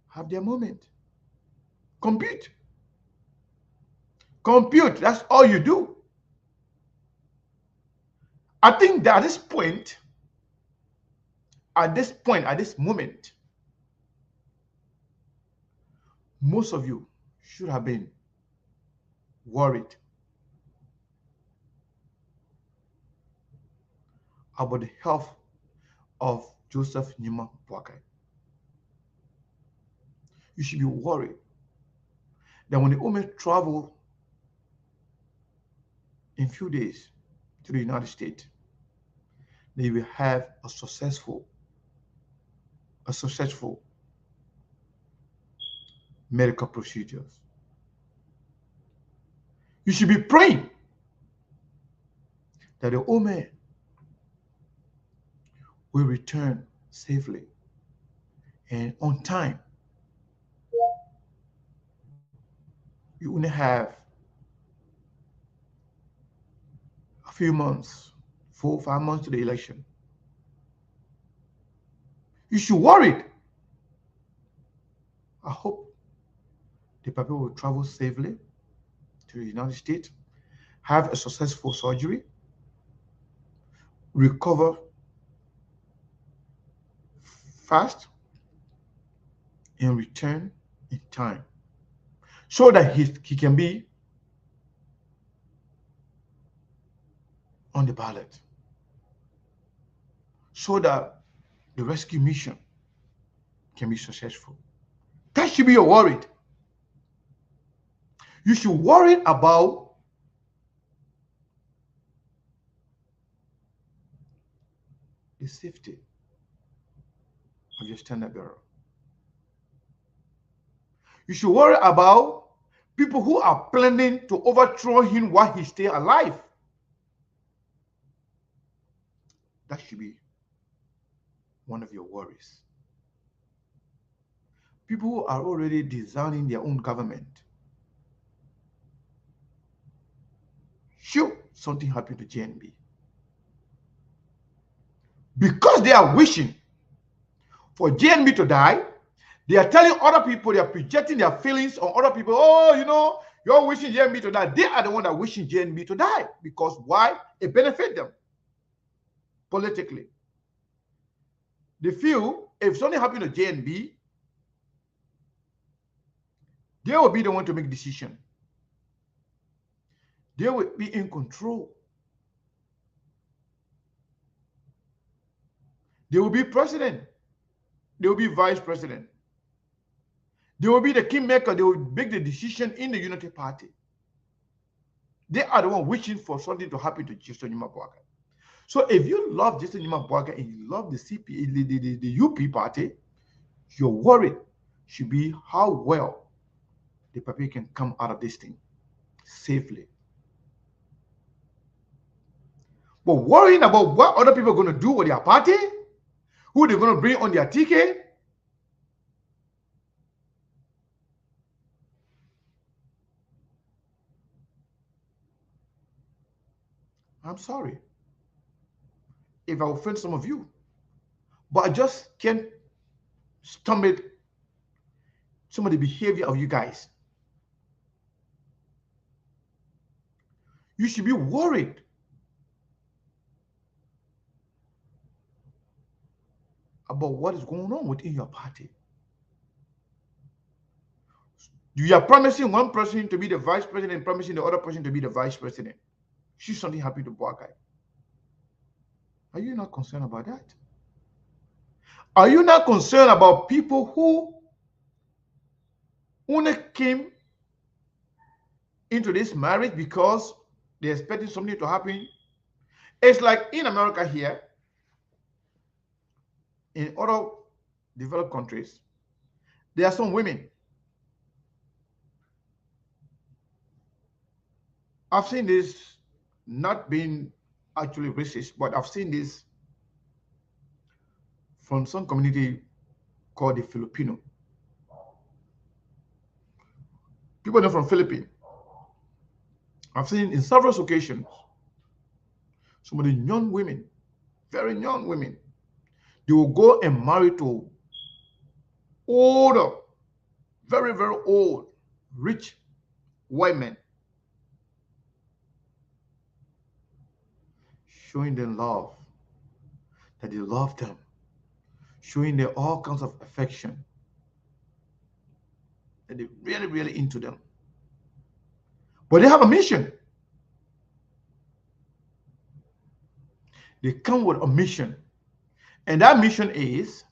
have their moment? Compete. Compute. That's all you do. I think that at this moment, most of you should have been worried about the health of Joseph Nima Boakai. You should be worried that when the women travel in few days to the United States, they will have a successful medical procedures. You should be praying that the woman will return safely and on time. You only have a few months, 4 or 5 months to the election. You should worry. I hope the people will travel safely to the United States, have a successful surgery, recover fast, and return in time so that he can be on the ballot, so that the rescue mission can be successful. That should be your worry. You should worry about the safety of your standard bearer. You should worry about people who are planning to overthrow him while he's still alive. That should be one of your worries. People who are already designing their own government. Should something happen to JNB? Because they are wishing for JNB to die, they are telling other people, they are projecting their feelings on other people. Oh, you know, you're wishing JNB to die. They are the one that are wishing JNB to die. Because why? It benefits them politically. They feel if something happened to JNB, they will be the one to make decision. They will be in control. They will be president. They will be vice president. They will be the kingmaker. They will make the decision in the Unity Party. They are the one wishing for something to happen to Jason Nima Boakai. So if you love Jason Nima Boakai and you love the CPP, the UP party, your worry should be how well the party can come out of this thing safely. But worrying about what other people are going to do with their party, who they're going to bring on their ticket, I'm sorry if I offend some of you, but I just can't stomach some of the behavior of you guys. You should be worried about what is going on within your party. You are promising one person to be the vice president and promising the other person to be the vice president. Should something happen to Boakai? Are you not concerned about that? Are you not concerned about people who only came into this marriage because they expected something to happen? It's like in America here, in other developed countries, there are some women. I've seen this, not being actually racist, but I've seen this from some community called the Filipino. People from Philippines. I've seen in several occasions some of the young women, very young women, they will go and marry to older, very, very old, rich white men, showing them love, that they love them, showing them all kinds of affection, and they're really, really into them. But they have a mission. They come with a mission. And that mission is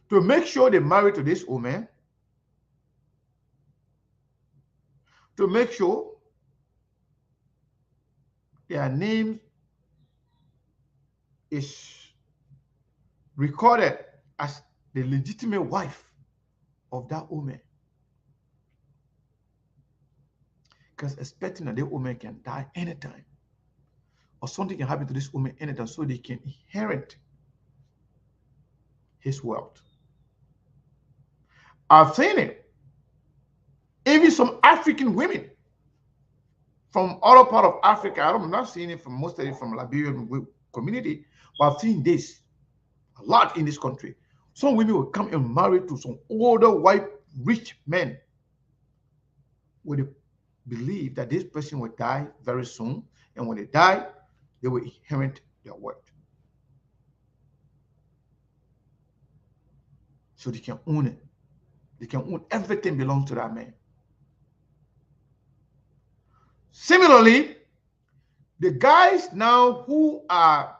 to make sure they marry to this woman, to make sure their name is recorded as the legitimate wife of that woman. Because expecting that the woman can die anytime, or something can happen to this woman anytime, so they can inherit his wealth. I've seen it. Even some African women from other part of Africa. I'm not seeing it from most of it from Liberian community, but I've seen this a lot in this country. Some women will come and marry to some older white rich men with the belief that this person will die very soon, and when they die, they will inherit their wealth. So they can own it. They can own everything belongs to that man. Similarly, the guys now who are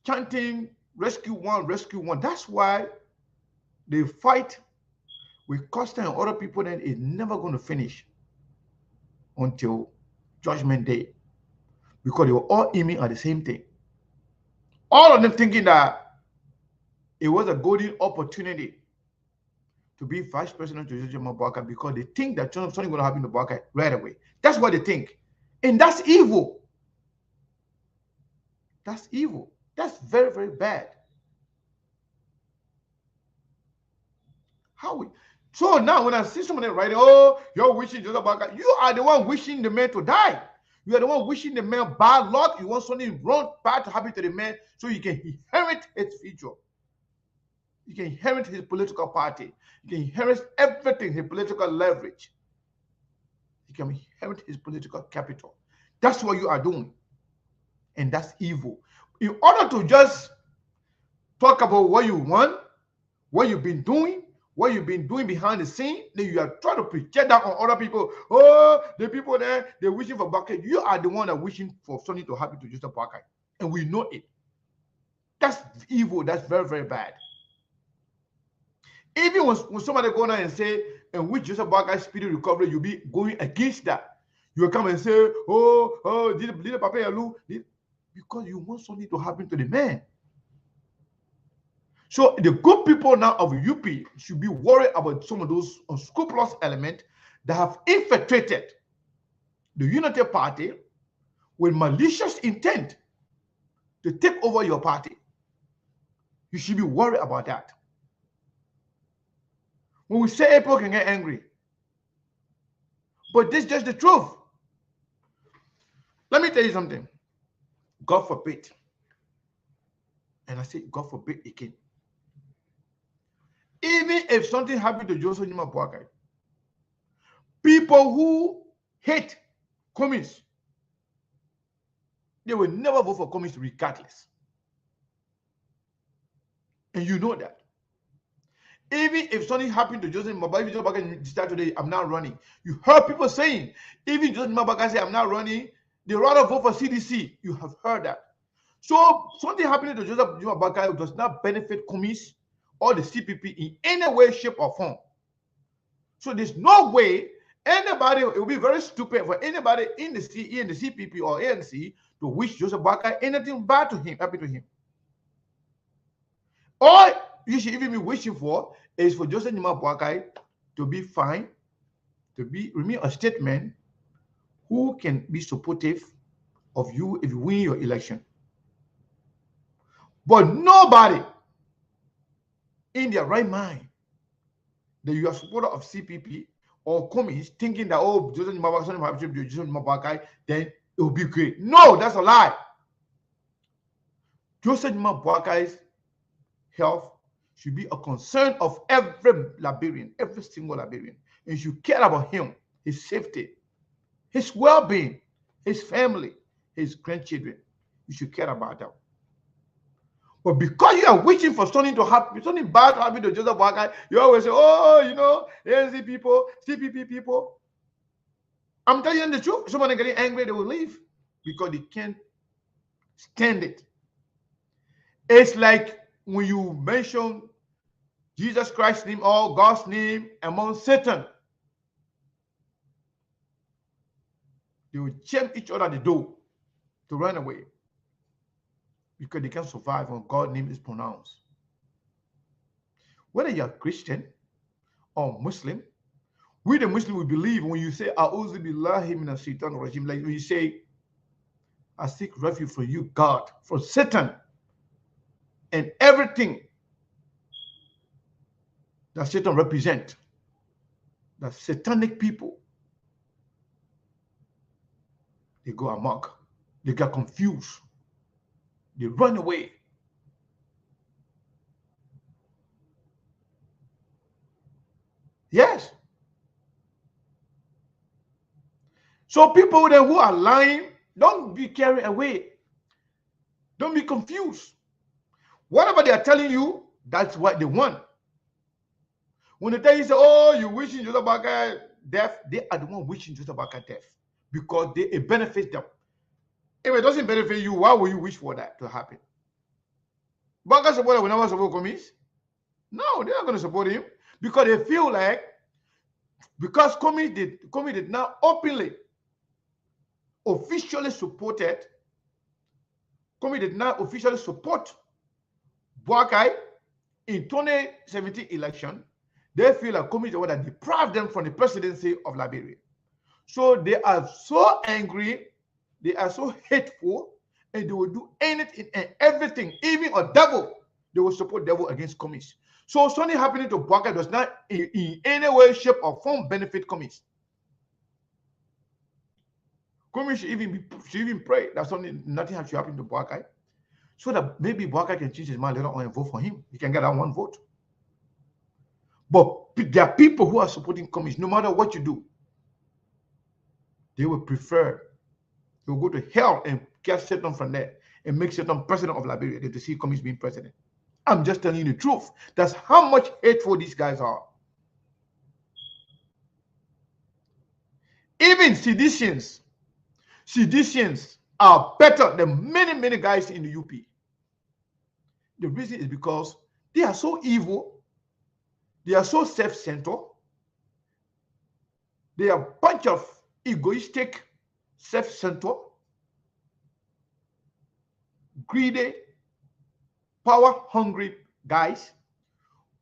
chanting rescue one, that's why they fight with Costa and other people that is never going to finish until Judgment Day, because they were all aiming at the same thing. All of them thinking that it was a golden opportunity to be vice president to George Mabaka, because they think that something going to happen to Mabaka right away. That's what they think. And that's evil. That's evil. That's very, very bad. So now when I see somebody writing, oh, you're wishing Joseph Mabaka, you are the one wishing the man to die. You are the one wishing the man bad luck. You want something wrong, bad to happen to the man, so you can inherit his future. You can inherit his political party. You can inherit everything, his political leverage. You can inherit his political capital. That's what you are doing. And that's evil. In order to just talk about what you want, what you've been doing behind the scene, then you are trying to project that on other people. Oh, the people there, they're wishing for bucket. You are the one that wishing for something to happen to Joseph Parker. And we know it. That's evil. That's very, very bad. Even when somebody go down and say, and with Joseph Parker's speedy recovery, you'll be going against that. You'll come and say, did Papa Yalu? Because you want something to happen to the man. So the good people now of UP should be worried about some of those unscrupulous elements that have infiltrated the Unity Party with malicious intent to take over your party. You should be worried about that. When we say April can get angry, but this is just the truth. Let me tell you something. God forbid. And I say, God forbid again. Even if something happened to Joseph Nima Boakai, people who hate communists, they will never vote for communists regardless. And you know that. Even if something happened to Joseph Mabaka start today, I'm not running. You heard people saying, even Joseph Mabaka say, I'm not running, they rather vote for CDC. You have heard that. So something happening to Joseph Mabaka does not benefit communists or the CPP in any way, shape, or form. So there's no way anybody, it will be very stupid for anybody in the CPP or ANC to wish Joseph Mabaka anything bad to him, happen to him. All you should even be wishing for is for Joseph Nima Boakai to be fine, to remain a statesman who can be supportive of you if you win your election. But nobody in their right mind that you are supporter of CPP or communists thinking that, oh, Joseph Nima Boakai, then it will be great. No, that's a lie. Joseph Nima Boakai's health should be a concern of every Liberian, every single Liberian. And you should care about him, his safety, his well-being, his family, his grandchildren. You should care about them. But because you are wishing for something to happen, something bad to happen to Joseph Boakai, you always say, oh, you know, ANC people, CPP people. I'm telling you the truth. Someone getting angry, they will leave because they can't stand it. It's like when you mention Jesus Christ's name or God's name among Satan, they will jam each other at the door to run away because they can't survive when God's name is pronounced. Whether you're Christian or Muslim, we the Muslim will believe when you say A'udhu billahi minash shaitanir rajim, like when you say, I seek refuge from you, God, from Satan and everything that Satan represents, the satanic people, they go amok, they get confused, they run away. Yes. So people then who are lying, don't be carried away. Don't be confused. Whatever they are telling you, that's what they want. When they tell you, say, oh, you wishing Joseph Boakai death, they are the one wishing Joseph Boakai death because it benefits them. If it doesn't benefit you, why would you wish for that to happen? Boakai supporter will never support Commies. No, they're not going to support him because they feel like because Commies did not openly, officially supported, Commies did not officially support Boakai in 2017 election. They feel like Commies the one that deprived them from the presidency of Liberia. So they are so angry, they are so hateful, and they will do anything and everything, even a devil, they will support devil against Commies. So something happening to Boakai does not in any way, shape, or form benefit Commies. Commies should even pray that nothing should happen to Boakai, so that maybe Boakai can change his mind later on and vote for him. He can get that one vote. But there are people who are supporting Commies, no matter what you do. They will prefer, they will go to hell and get Satan from there and make Satan president of Liberia than to see Commies being president. I'm just telling you the truth. That's how much hateful these guys are. Even seditionists are better than many guys in the UP. The reason is because they are so evil. They are so self-centered. They are a bunch of egoistic, self-centered, greedy, power-hungry guys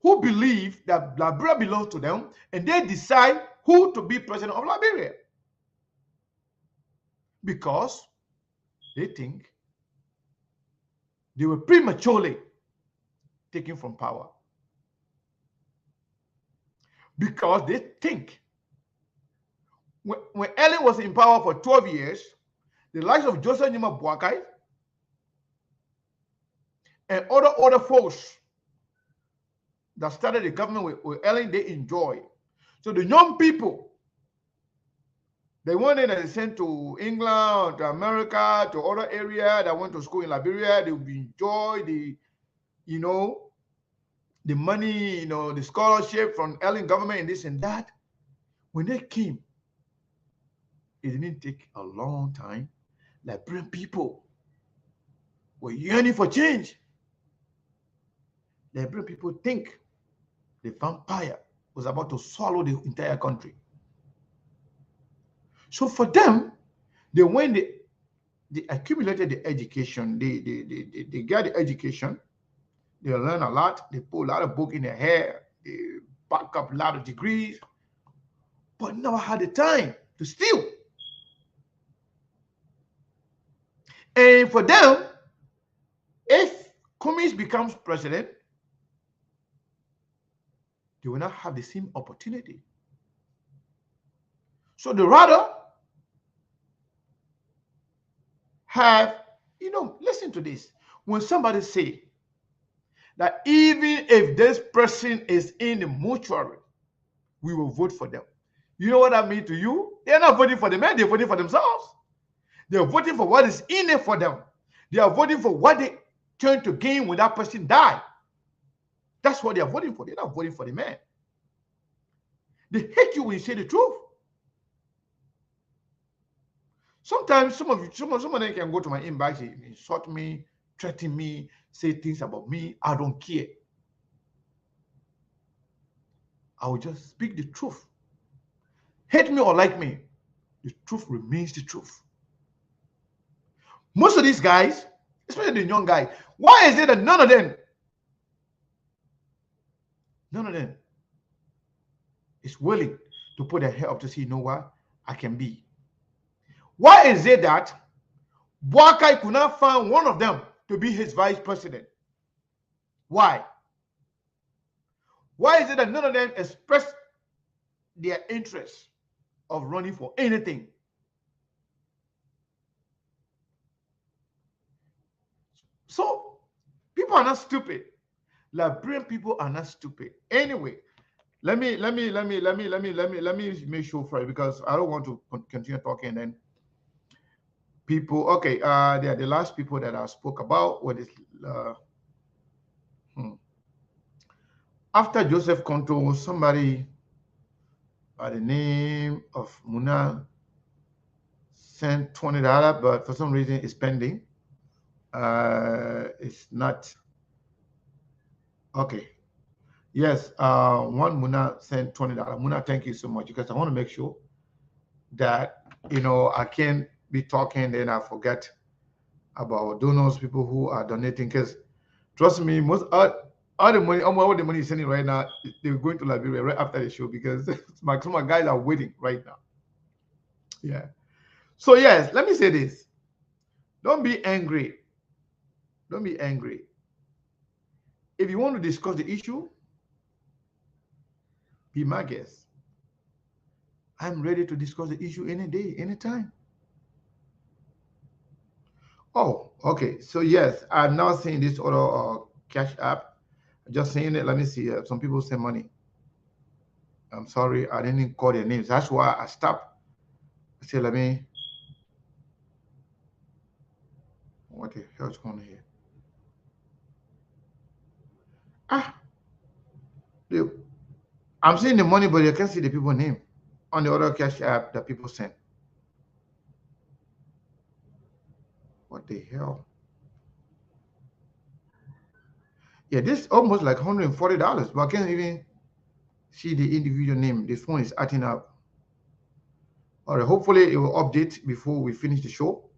who believe that Liberia belongs to them and they decide who to be president of Liberia because they think they were prematurely taken from power. Because they think when Ellen was in power for 12 years, the likes of Joseph Nima Boakai and other folks that started the government with Ellen, they enjoy. So the young people, they went in and sent to England, to America, to other area that went to school in Liberia. They would enjoy the money, the scholarship from Ellen government and this and that. When they came, it didn't take a long time. Liberian people were yearning for change. Liberian people think the vampire was about to swallow the entire country. So for them, they accumulated the education, they got the education, they learn a lot, they put a lot of book in their hair, they back up a lot of degrees, but never had the time to steal. And for them, if Commies becomes president, they will not have the same opportunity. So they rather have, listen to this. When somebody say that even if this person is in the mortuary, we will vote for them. You know what that means to you? They're not voting for the man, they're voting for themselves. They're voting for what is in it for them. They are voting for what they turn to gain when that person died. That's what they are voting for. They're not voting for the man. They hate you when you say the truth. Sometimes some of them can go to my inbox, insult me, threaten me, say things about me. I don't care. I will just speak the truth. Hate me or like me, the truth remains the truth. Most of these guys, especially the young guys, why is it that none of them is willing to put their head up to say, you know what, I can be? Why is it that Boakai could not find one of them to be his vice president? Why? Why is it that none of them expressed their interest of running for anything? So people are not stupid. Liberian people are not stupid. Anyway, let me make sure for it, because I don't want to continue talking and then people. Okay, they are the last people that I spoke about. What is after Joseph Konto, somebody by the name of Muna sent $20, but for some reason it's pending. It's not okay. Yes, one Muna sent $20. Muna, thank you so much, because I want to make sure that I can't be talking then I forget about donors, people who are donating. Because trust me, most all the money, all the money is sending right now, they're going to Liberia right after the show, because some of my guys are waiting right now. Yeah. So yes, let me say this. Don't be angry. Don't be angry. If you want to discuss the issue, be my guest. I'm ready to discuss the issue any day, anytime. Oh, okay. So yes, I'm now seeing this other cash app. Just saying it. Let me see. Some people send money. I'm sorry, I didn't call their names. That's why I stopped. I said, let me. What the hell's going on here? Ah, dude. I'm seeing the money, but you can't see the people's name on the other cash app that people send. What the hell? Yeah, this is almost like $140, but I can't even see the individual name. This phone is acting up. All right, hopefully it will update before we finish the show,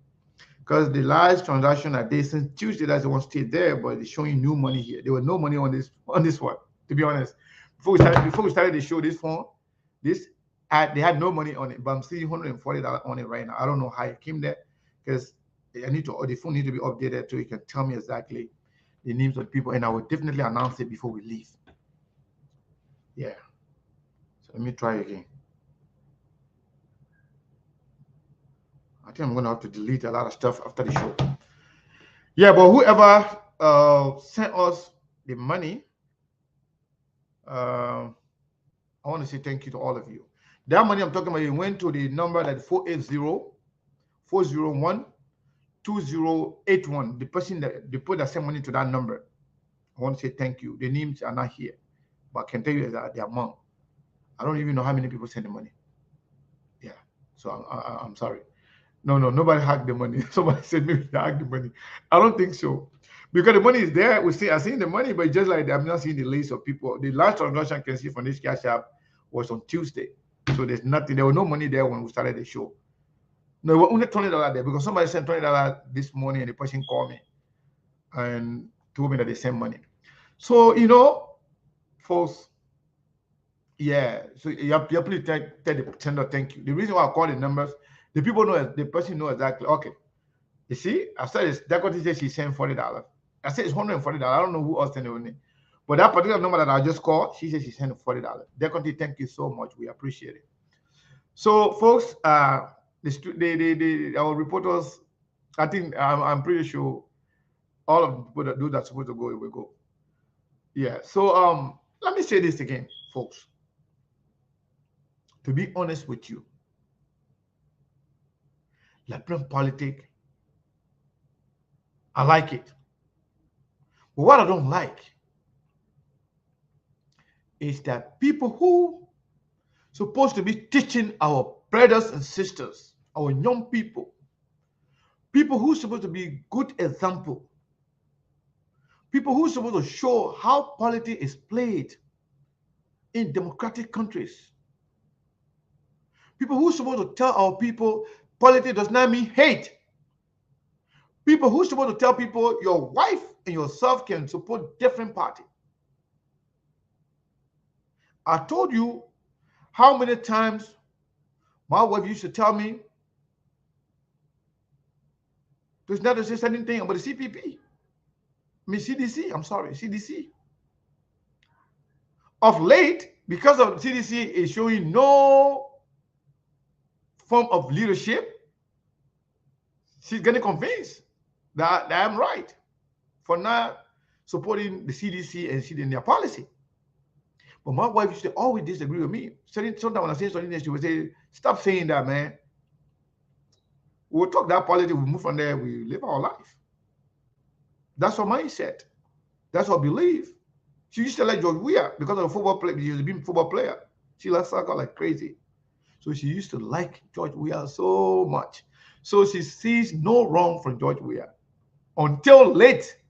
because the last transaction I did since Tuesday, that's the one stayed there, but it's showing new money here. There was no money on this one, to be honest. Before we started the show, this phone, they had no money on it, but I'm seeing $140 on it right now. I don't know how it came there, because the phone needs to be updated so it can tell me exactly the names of people, and I will definitely announce it before we leave. Yeah. So let me try again. I think I'm gonna have to delete a lot of stuff after the show. Yeah, but whoever sent us the money, I want to say thank you to all of you. That money I'm talking about, it went to the number that 480-401-2081. The person that they put that sent money to that number. I want to say thank you. The names are not here, but I can tell you that the amount. I don't even know how many people sent the money. Yeah, so I'm sorry. No, nobody hacked the money. Somebody said maybe they hacked the money. I don't think so, because the money is there. I'm seeing the money, but just like I'm not seeing the list of people. The last transaction I can see from this cash app was on Tuesday, so there's nothing. There was no money there when we started the show. No, it was only $20 there, because somebody sent $20 this morning, and the person called me and told me that they sent money. So folks. Yeah, so you have to tell the sender thank you. The reason why I call the numbers, the people know, the person know exactly. Okay, you see, I said it's Dakota said she sent $40. I said it's $140. I don't know who else sent the money, but that particular number that I just called, she said she sent $40. Dakota, thank you so much. We appreciate it. So, folks, our reporters, I think I'm pretty sure all of the people that do that's supposed to go, it will go. Yeah. So let me say this again, folks. To be honest with you, Liberian politics, I like it. But what I don't like is that people who supposed to be teaching our brothers and sisters, our young people who supposed to be good example, people who supposed to show how politics is played in democratic countries, people who supposed to tell our people politics does not mean hate, people who supposed to tell people your wife and yourself can support different party. I told you how many times my wife used to tell me there's not to say anything about the CPP. I mean CDC, I'm sorry, CDC. Of late, because of CDC is showing no form of leadership, she's getting convinced that I'm right for not supporting the CDC and in their policy. But my wife used to always disagree with me. Sometimes when I say something, she would say, "Stop saying that, man. We'll talk that politics, we move from there, we live our life." That's her mindset. That's her belief. She used to like George Weah because of the football player. She was a football player. She liked soccer like crazy. So she used to like George Weah so much. So she sees no wrong from George Weah until late,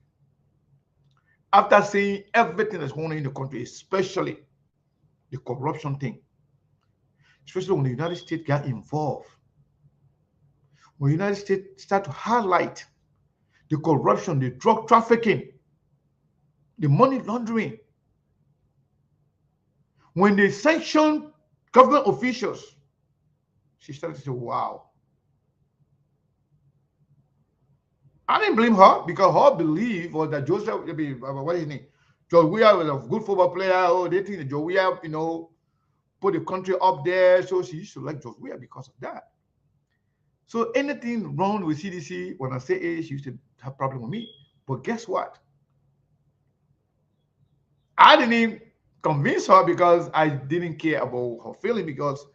after seeing everything that's going on in the country, especially the corruption thing, especially when the United States got involved. When the United States started to highlight the corruption, the drug trafficking, the money laundering, when they sanctioned government officials, she started to say, wow. I didn't blame her because her belief was that Joseph, what is his name? George Weah was a good football player. Oh, they think that George Weah, put the country up there. So she used to like George Weah because of that. So anything wrong with CDC, when I say A, she used to have problem with me. But guess what? I didn't even convince her because I didn't care about her feeling because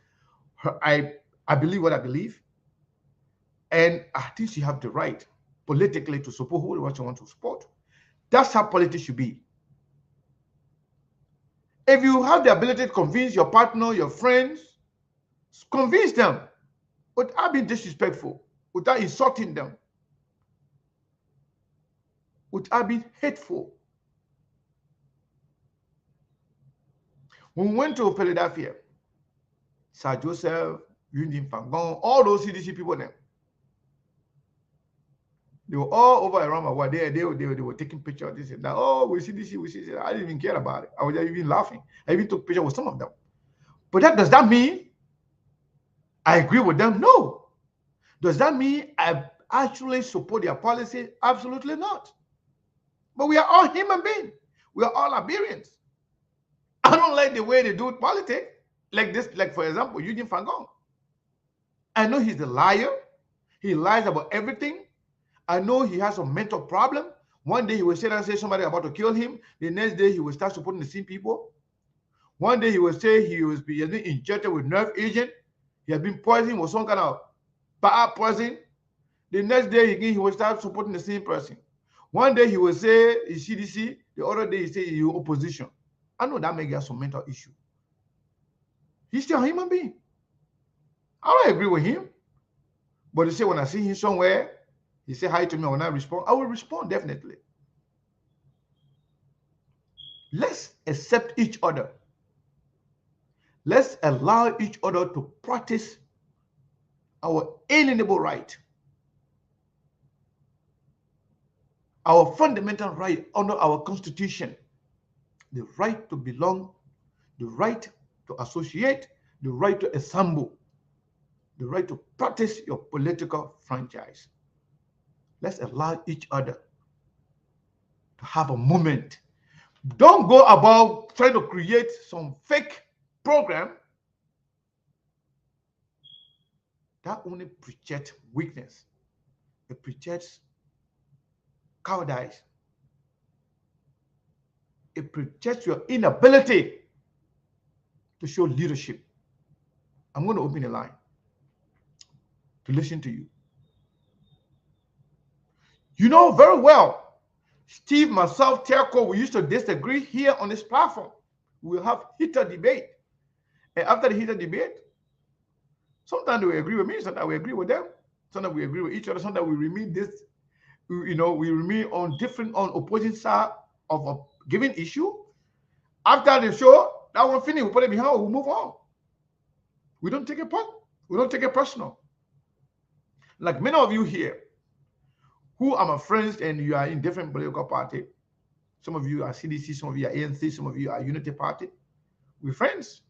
I believe what I believe. And I think she have the right politically to support who she wants to support. That's how politics should be. If you have the ability to convince your partner, your friends, convince them without being disrespectful, without insulting them, without being hateful. When we went to Philadelphia, Sir Joseph, Eugene Fangon, all those CDC people there, they were all over around my world. They were taking pictures. They said, "Oh, we CDC, we CDC." I didn't even care about it. I was even laughing. I even took pictures with some of them. But does that mean I agree with them? No. Does that mean I actually support their policy? Absolutely not. But we are all human beings. We are all Liberians. I don't like the way they do politics. Like this, like for example, Eugene Fangon. I know he's a liar. He lies about everything. I know he has a mental problem. One day he will sit and say somebody about to kill him. The next day he will start supporting the same people. One day he will say he has been injected with nerve agent. He has been poisoned with some kind of bad poison. The next day again he will start supporting the same person. One day he will say he's CDC. The other day he say he's opposition. I know that may get some mental issue. He's still a human being. I don't agree with him. But he say when I see him somewhere, he say hi to me, when I respond, I will respond definitely. Let's accept each other. Let's allow each other to practice our inalienable right, our fundamental right under our Constitution, the right to belong, the right to associate, the right to assemble, the right to practice your political franchise. Let's allow each other to have a moment. Don't go about trying to create some fake program that only projects weakness. It projects cowardice. It projects your inability to show leadership. I'm going to open the line to listen to you. You know very well Steve, myself, Terco, we used to disagree here on this platform. We'll have heated debate. And after the heated debate, sometimes we agree with me, sometimes we agree with them, sometimes we agree with each other, sometimes we remain we remain on opposing side of a given issue. After the show, that one finish, we put it behind, we move on. We don't take it personal. Like many of you here who are my friends and you are in different political party. Some of you are CDC, some of you are ANC, some of you are Unity Party. We're friends.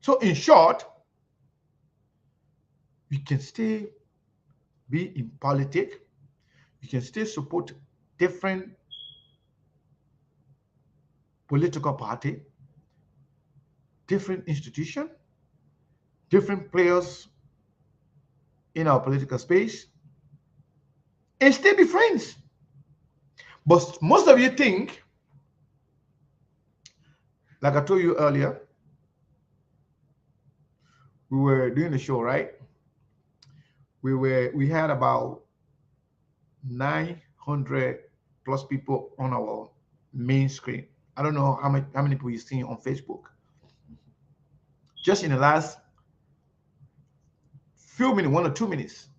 So in short, we can still be in politics. We can still support different political party, different institution, different players in our political space, and still be friends. But most of you think, like I told you earlier, we were doing the show, right? We had about 900 plus people on our main screen. I don't know how many people you seen on Facebook. Just in the last few minutes, 1 or 2 minutes,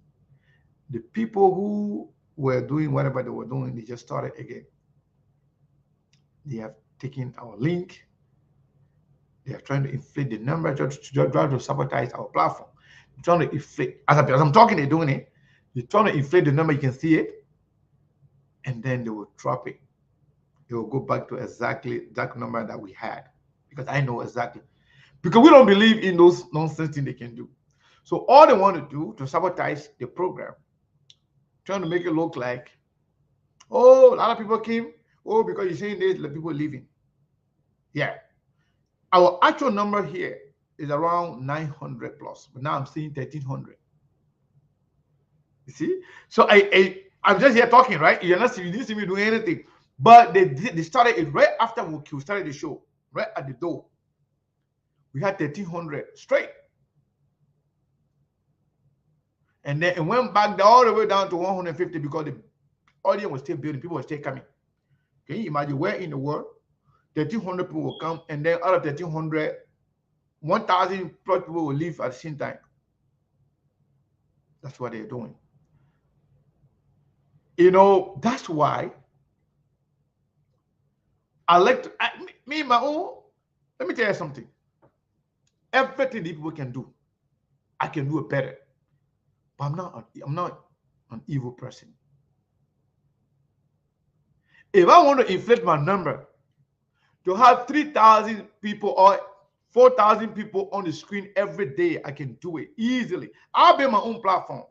the people who were doing whatever they were doing, they just started again. They have taken our link. They are trying to inflate the number, trying to sabotage our platform. They're trying to inflate. As I'm talking, they're doing it. They're trying to inflate the number. You can see it. And then they will drop it. They will go back to exactly that number that we had. Because I know exactly. Because we don't believe in those nonsense things they can do. So all they want to do to sabotage the program, trying to make it look like, oh, a lot of people came. Oh, because you're saying this, people leaving. Yeah. Our actual number here is around 900 plus, but now I'm seeing 1300. You see? So I'm just here talking, right? You didn't see me doing anything. But they started it right after we started the show, right at the door. We had 1300 straight. And then it went back all the way down to 150 because the audience was still building, people were still coming. Can you imagine where in the world 1300 people will come, and then out of 1300, 1000 plus people will leave at the same time? That's what they're doing. You know, that's why I like to, me, my own, let me tell you something. Everything that people can do, I can do it better. But I'm not an evil person. If I want to inflate my number to have 3,000 people or 4,000 people on the screen every day, I can do it easily. I'll build my own platform.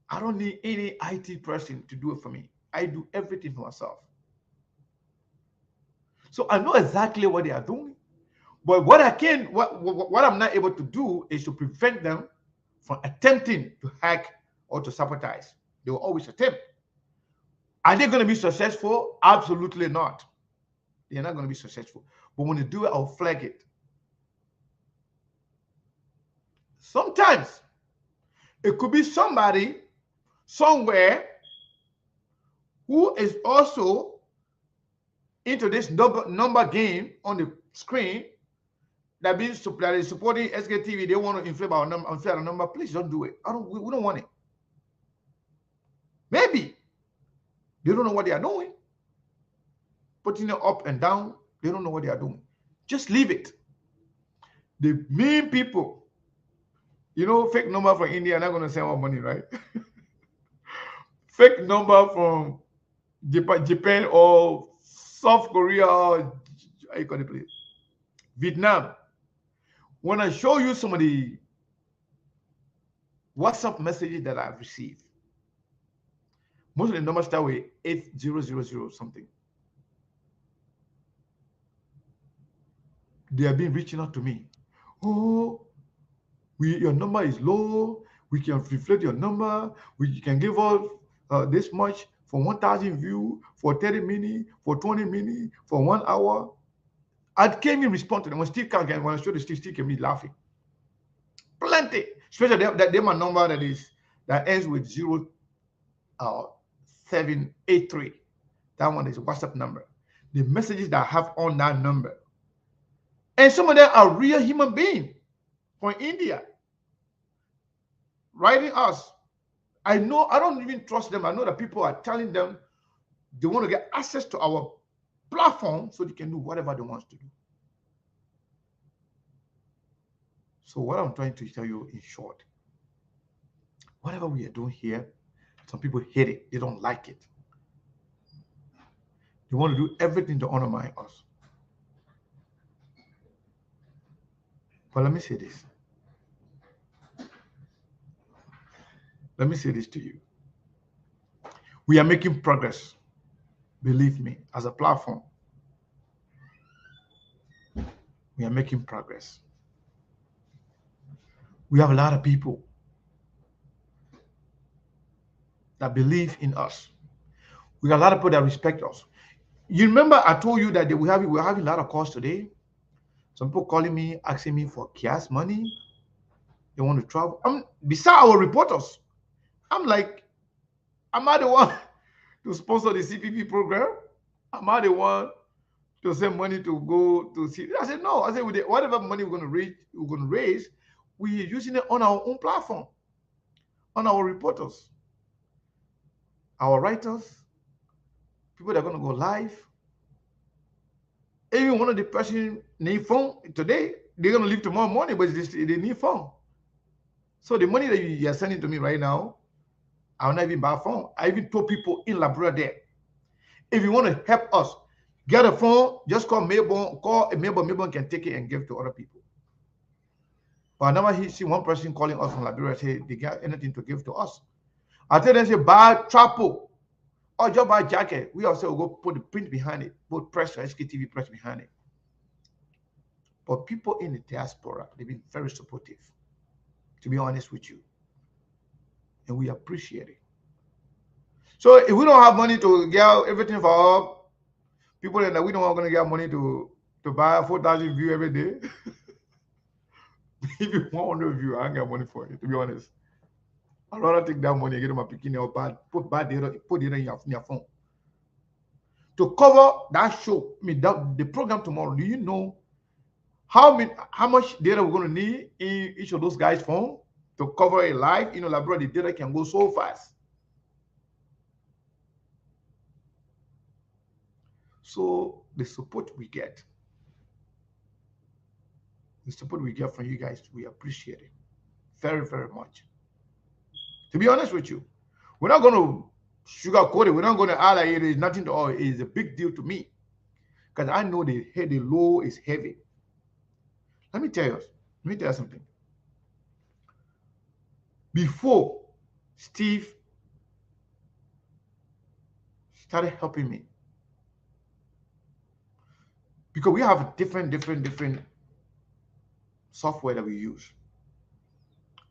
I don't need any IT person to do it for me. I do everything for myself. So I know exactly what they are doing. But what I'm not able to do is to prevent them from attempting to hack or to sabotage. They will always attempt. Are they going to be successful? Absolutely not. They're not going to be successful. But when they do it, I'll flag it. Sometimes it could be somebody somewhere who is also into this number game on the screen that is supporting SKTV. They want to inflate our number. Please don't do it. We don't want it. Maybe they don't know what they are doing. Putting it up and down, they don't know what they are doing. Just leave it. The main people, you know, fake number from India are not going to send more money, right? Fake number from Japan or South Korea or how you call it, please? Vietnam. When I show you some of the WhatsApp messages that I've received, most of the numbers start with 8000 something. They have been reaching out to me. Oh, your number is low. We can reflect your number. We can give us this much for 1,000 views, for 30 minutes, for 20 minutes, for 1 hour. I can't even respond to them. When I show the still came me laughing. Plenty. Especially that my number that ends with 0783. That one is a WhatsApp number. The messages that I have on that number. And some of them are real human beings from India writing us. I know I don't even trust them. I know that people are telling them they want to get access to our platform so they can do whatever they want to do. So what I'm trying to tell you in short, whatever we are doing here, some people hate it. They don't like it. They want to do everything to undermine us. But let me say this. Let me say this to you. We are making progress. Believe me, as a platform, we are making progress. We have a lot of people that believe in us. We got a lot of people that respect us. You remember I told you that we're having a lot of calls today. Some people calling me, asking me for gas money. They want to travel. Beside our reporters, I'm like, am I the one to sponsor the CPP program? Am I the one to send money to go to see? I said, no. I said, whatever money we're going to raise, we're using it on our own platform, on our reporters, our writers, people that are going to go live. Even one of the person need phone today, they're going to leave tomorrow morning, but they need phone. So the money that you are sending to me right now, I will not even buy a phone. I even told people in Labrador there, if you want to help us, get a phone, just call Melbourne, Melbourne can take it and give to other people. But I never see one person calling us from Liberia say they got anything to give to us. I tell them, say, buy trapo or just buy jacket. We also go put the print behind it, put press or SKTV press behind it. But people in the diaspora, they've been very supportive, to be honest with you. And we appreciate it. So if we don't have money to get everything for our people that we don't want to get money to buy 4,000 views every day. If you want 100 views, I ain't got money for it, to be honest. I'd rather take that money and get my bikini or put it in your phone. To cover that show, the program tomorrow, do you know how much data we're going to need in each of those guys' phone to cover a live? Like, bro, the data can go so fast. So the support we get from you guys, we appreciate it very, very much. To be honest with you, we're not going to sugarcoat it. We're not going to add it is nothing to all. It is a big deal to me because I know the low is heavy. Let me tell you something. Before Steve started helping me, because we have different software that we use,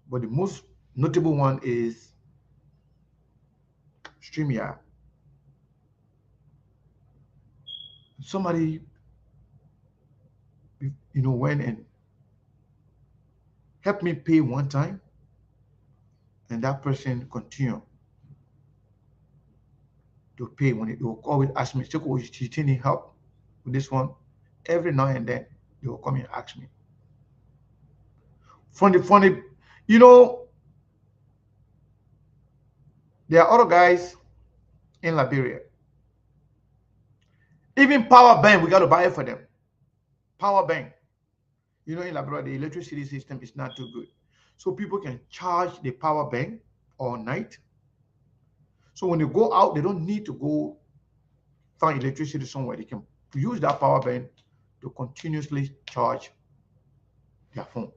but the most notable one is StreamYard. Somebody, went and helped me pay one time, and that person continued to pay when they will always ask me, "So, you need help with this one?" Every now and then, they will come and ask me. Funny, there are other guys in Liberia. Even power bank, we got to buy it for them. Power bank. In Liberia, the electricity system is not too good. So people can charge the power bank all night. So when they go out, they don't need to go find electricity somewhere. They can use that power bank to continuously charge their phone.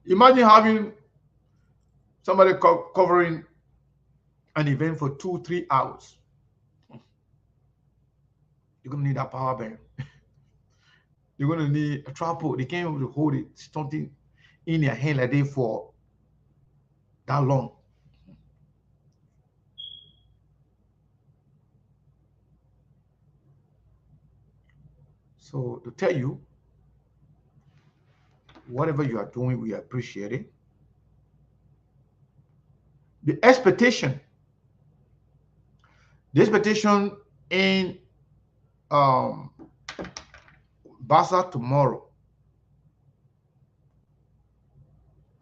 Imagine having somebody covering an event for 2-3 hours. You're going to need that power bank. You're going to need a tripod. They can't able to hold it, something in your hand like that for that long. So to tell you, whatever you are doing, we appreciate it. The expectation, in um, Bassa tomorrow,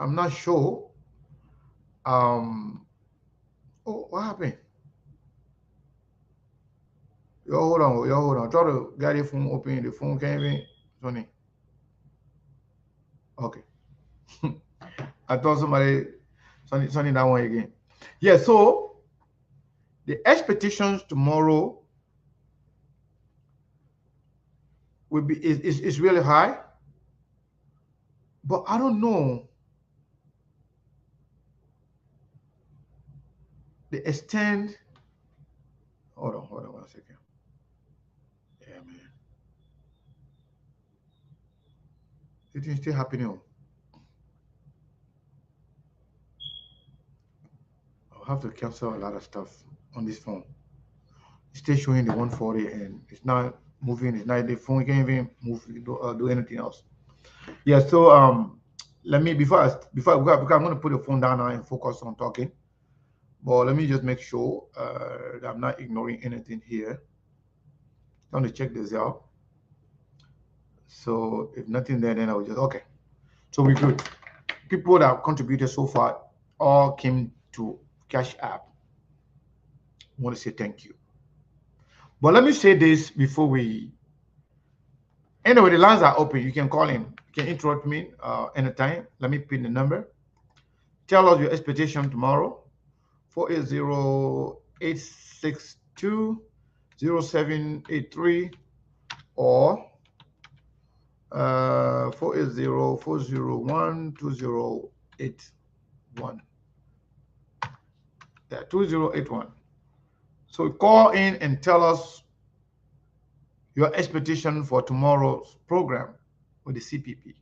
I'm not sure. Oh, what happened? Yo, hold on. Yo, hold on. Try to get your phone open. The phone can't even. Sonny. Okay. I thought somebody. Sonny, that one again. Yeah, so the expectations tomorrow will be is really high, but I don't know the extent. Hold on 1 second. Yeah, man. It is still happening. I'll have to cancel a lot of stuff on this phone. It's still showing the 140 and it's not moving. It's not the phone can't even move do anything else. Yeah. So let me because I'm going to put the phone down now and focus on talking. But let me just make sure that I'm not ignoring anything here. I'm going to check this out. So if nothing there, then I will just okay. So we good. People that have contributed so far all came to Cash App. I want to say thank you. But let me say this before we. Anyway, the lines are open. You can call in. You can interrupt me anytime. Let me pin the number. Tell us your expectation tomorrow. 480-862-0783 or 480-401-2081. Yeah, 2081. So call in and tell us your expectation for tomorrow's program with the CPP.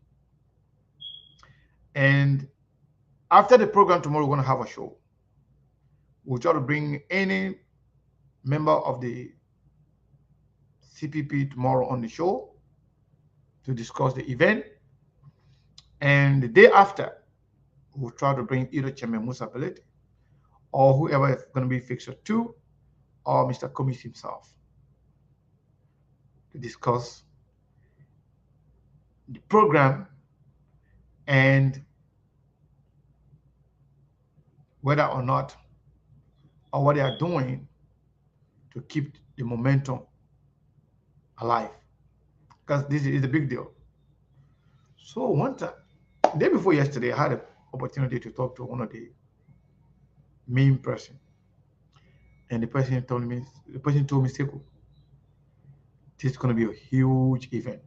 And after the program tomorrow, we're going to have a show. We'll try to bring any member of the CPP tomorrow on the show to discuss the event. And the day after, we'll try to bring either Chairman Musa Belete or whoever is going to be fixer 2 or Mr. Komis himself to discuss the program and whether or not or what they are doing to keep the momentum alive, because this is a big deal. So one time, the day before yesterday, I had an opportunity to talk to one of the main person, and the person told me, Sekou, this is going to be a huge event.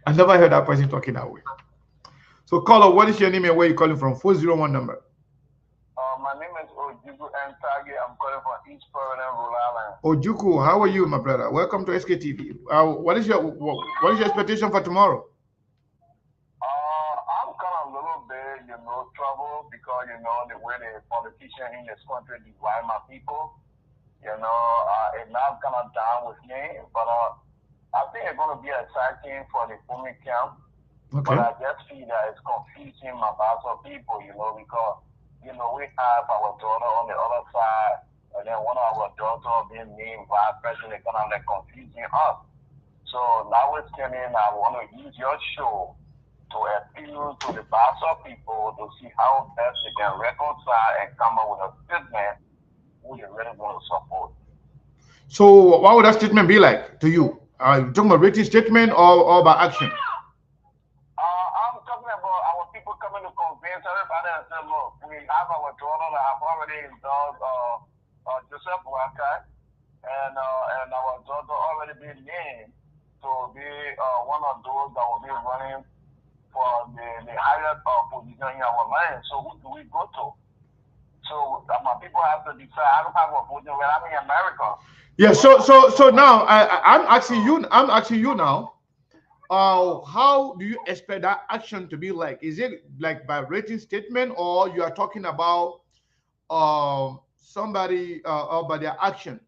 I never heard that person talking that way. So caller, what is your name and where you calling from? 401 number. My name is Ojuku Ntage. I'm calling from East Providence, Rhode Island. Ojuku, how are you, my brother? Welcome to SKTV. What is your expectation for tomorrow? I'm kind of a little bit, trouble because the way the politicians in this country divide my people. It now kind of down with me, but I think it's going to be exciting for the Fumi camp. Okay. But I just feel that it's confusing my Bassa people, because we have our daughter on the other side, and then one of our daughters being named vice president, kind of like confusing us. So now it's coming, I want to use your show to appeal to the Bassa people to see how best they can reconcile and come up with a statement who they really want to support. So what would that statement be like to you? Are you talking about written statement or by action? I'm talking about our people coming to convince everybody and say, look, we have our daughter that have already installed Joseph Waka, and our daughter already been named to be one of those that will be running for the highest position in our land. So who do we go to? So my people have to decide. I don't have a voting when I'm in America. Yeah. So now I'm asking you now. How do you expect that action to be like? Is it like by written statement, or you are talking about somebody or by their action?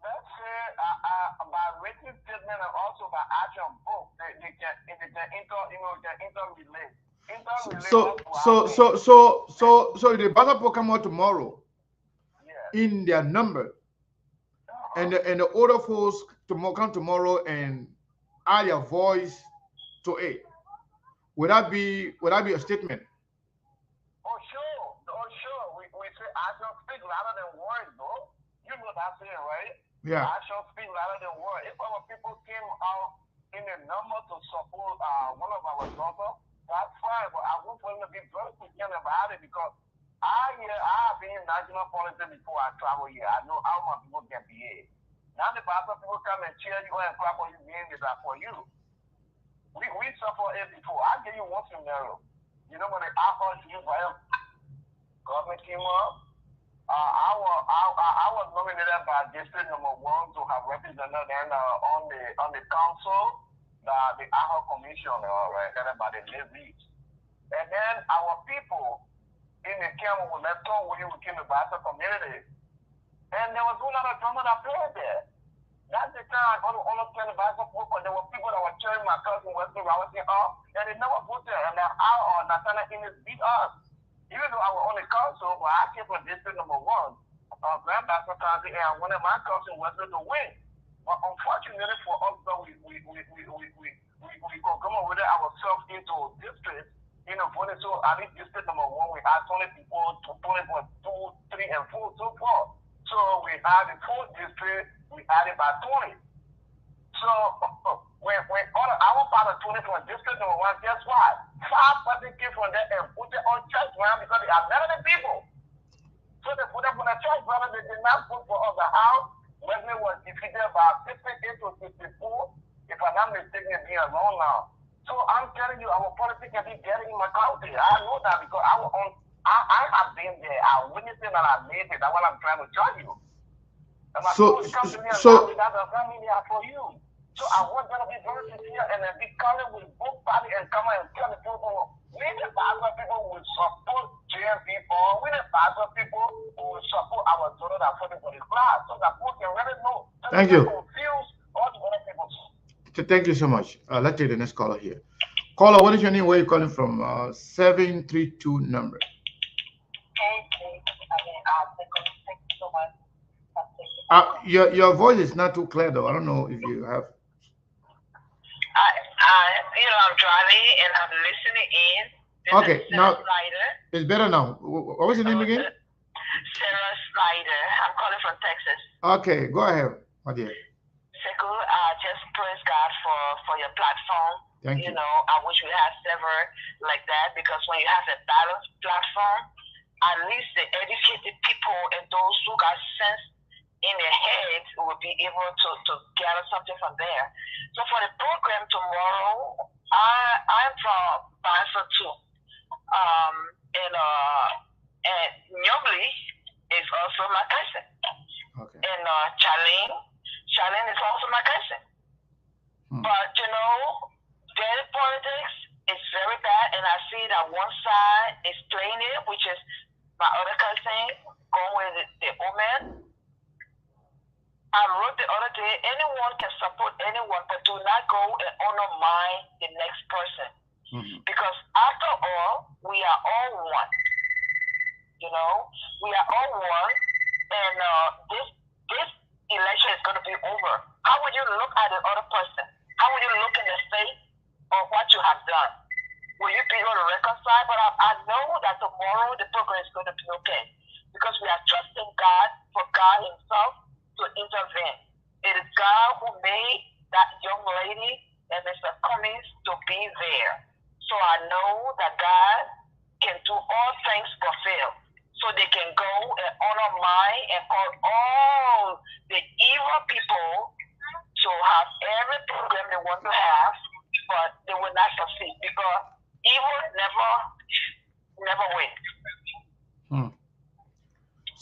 Let's say by written statement and also by action both. they can interrelate. Interrelate So also so happen. so so so so the Bassa come out tomorrow Yeah. in their number, Uh-huh. and the older folks tomorrow come tomorrow and add their voice to it. Would that be a statement? Oh sure, oh sure. We say action speak louder than words, though. You know that saying, right? Yeah. Action speak louder than words. If our people came out in a number to support one of our daughters, that's fine. But I want for them to be very concerned about it because I have been in national politics before I travel here. I know how my people can behave. Now the pastor people come and cheer you and clap for you being that for you. We suffer it before. I'll give you one scenario. You know when they ask you for help, government came up. I was nominated by district number 1 to have represented them on the council, the AHO commission, right, headed by the ladies. And then our people in the camp were left on when we came to Bassa community. And there was one other drummer that played there. That's the time I got to understand the basketball, but there were people that were cheering my cousin Wesley Robinson up, and they never put there. And then our Nathaniel Innes beat us. Even though I was on the council, but I came from district number 1, Grand Bassa County, and I wanted my cousin Wesley to win. But unfortunately for us, though, we come over there ourselves into district, voting. So at least district number 1, we had 20 people, 20 for 2, 3, and 4, so far. So we had the 4th district, we added by 20. So when our part of 20 from district number 1, guess what? 5 people came from there and put it on church ground because they are better than people. So they put up on the church ground, they did not put for us the house. Wesley was defeated by 58 to 54, if I'm not mistaken, being alone now. So I'm telling you, our politics can be getting in my county. I know that because I have been there. I witnessed it and I made it. That's what I'm trying to tell you. And my So coach come to me and so that does not mean that for you. So I want them to be very sincere and then be calling with both parties and come and tell the people, we the Bassa people will support JMP or we the Bassa people who will support our daughter that voted for the class so that people can really know. So thank they you. can confuse all the other people. Thank you so much. Let's take the next caller here. Caller, what is your name? Where are you calling from? 732 number. Your voice is not too clear though. I don't know if you have. I'm driving and I'm listening in. This Okay, is now Slider. it's better now. What was your name again? Sarah Slider. I'm calling from Texas. Okay, go ahead, my dear. Sekou, just praise God for your platform. Thank you. I wish we had several like that because when you have a balanced platform, at least the educated people and those who got sense in their heads will be able to gather something from there. So for the program tomorrow, I'm from Bassa too. And Nyobli is also my cousin. Okay. And Charlene is also my cousin. But daily politics is very bad, and I see that one side is playing it, which is my other cousin going with the woman. I wrote the other day, anyone can support anyone, but do not go and undermine the next person. Because after all, we are all one. We are all one, and this election is going to be over. How would you look at the other person? How would you look in the face of what you have done? Will you be able to reconcile? But I know that tomorrow the program is going to be okay because we are trusting God for God Himself to intervene. It is God who made that young lady and Mr. Cummings to be there. So I know that God can do all things but fail. So they can go and honor mine and call all the evil people to have every program they want to have, but they will not succeed because evil never wins.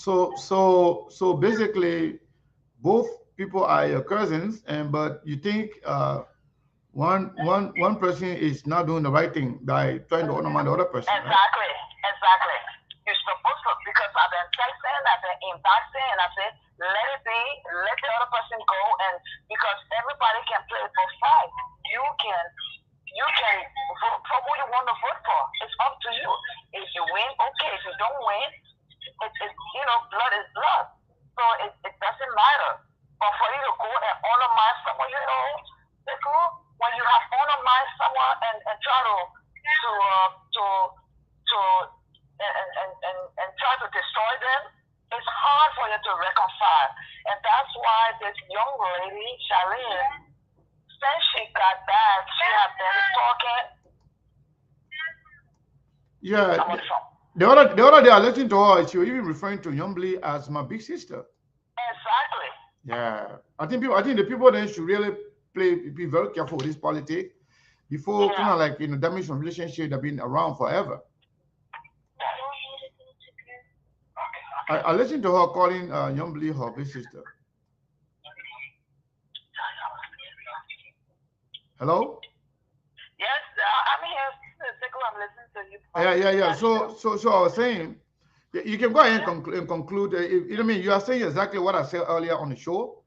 So basically, both people are your cousins, but you think one person is not doing the right thing by trying to undermine the other person. Exactly. You're supposed to, because I've been texting, I've been inboxing, and I said, let it be, let the other person go, and because everybody can play both sides. You can But for you to go and honor someone, you know, when you have honor someone and try and try to destroy them, it's hard for you to reconcile. And that's why this young lady, Charlene, since she got back, she has been talking. Yeah. The other day I listened to her, she was even referring to Yombly as my big sister. Exactly. Yeah. I think the people then should really be very careful with this politics before kind of like damage some relationship that have been around forever. I listened to her calling Yombly her big sister. Hello? Yes, I'm here. I'm listening to you. Yeah. So I was saying, you can go ahead and conclude. You are saying exactly what I said earlier on the show.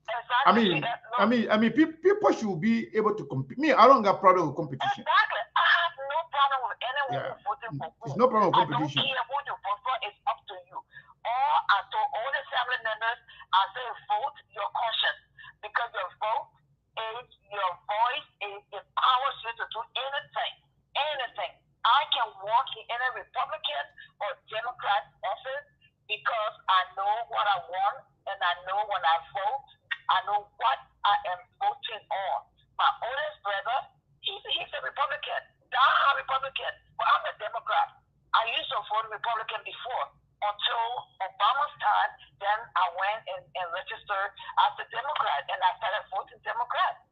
Exactly. I mean, people should be able to compete. Me, I don't got problem with competition. Exactly. I have no problem with anyone voting for who. It's no problem with competition. I don't care who you vote for. It's up to you. I told all the family members, I say vote your conscience, because your vote is your voice. It empowers you to do anything. I can walk in any Republican or Democrat office because I know what I want, and I know when I vote, I know what I am voting on. My oldest brother, he's a Republican, die-hard Republican, but I'm a Democrat. I used to vote Republican before until Obama's time. Then I went and registered as a Democrat, and I started voting Democrat.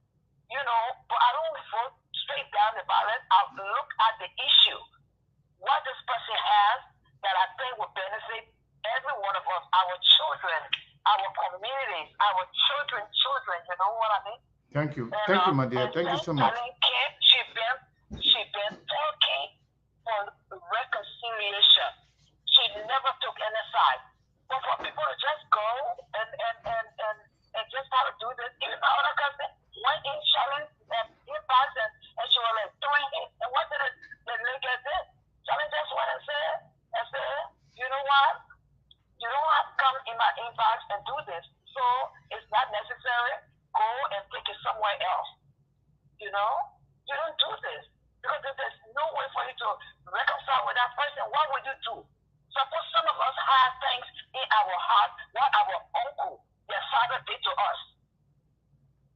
But I don't vote straight down the ballot. I look at the issue, what this person has that I think will benefit every one of us, our children, our communities, our children. You know what I mean? Thank you, my dear. Thank you so much. She been talking for reconciliation. She never took any side. But for people to just go and just how to do this, even my other cousin went in challenge and impact and she was like doing it. And what did the nigga did? Challenge just went and said, you know what? You don't have to come in my inbox and do this. So it's not necessary. Go and take it somewhere else. You don't do this. Because if there's no way for you to reconcile with that person, what would you do? Suppose some of us have things in our heart, what our uncle, their father did to us.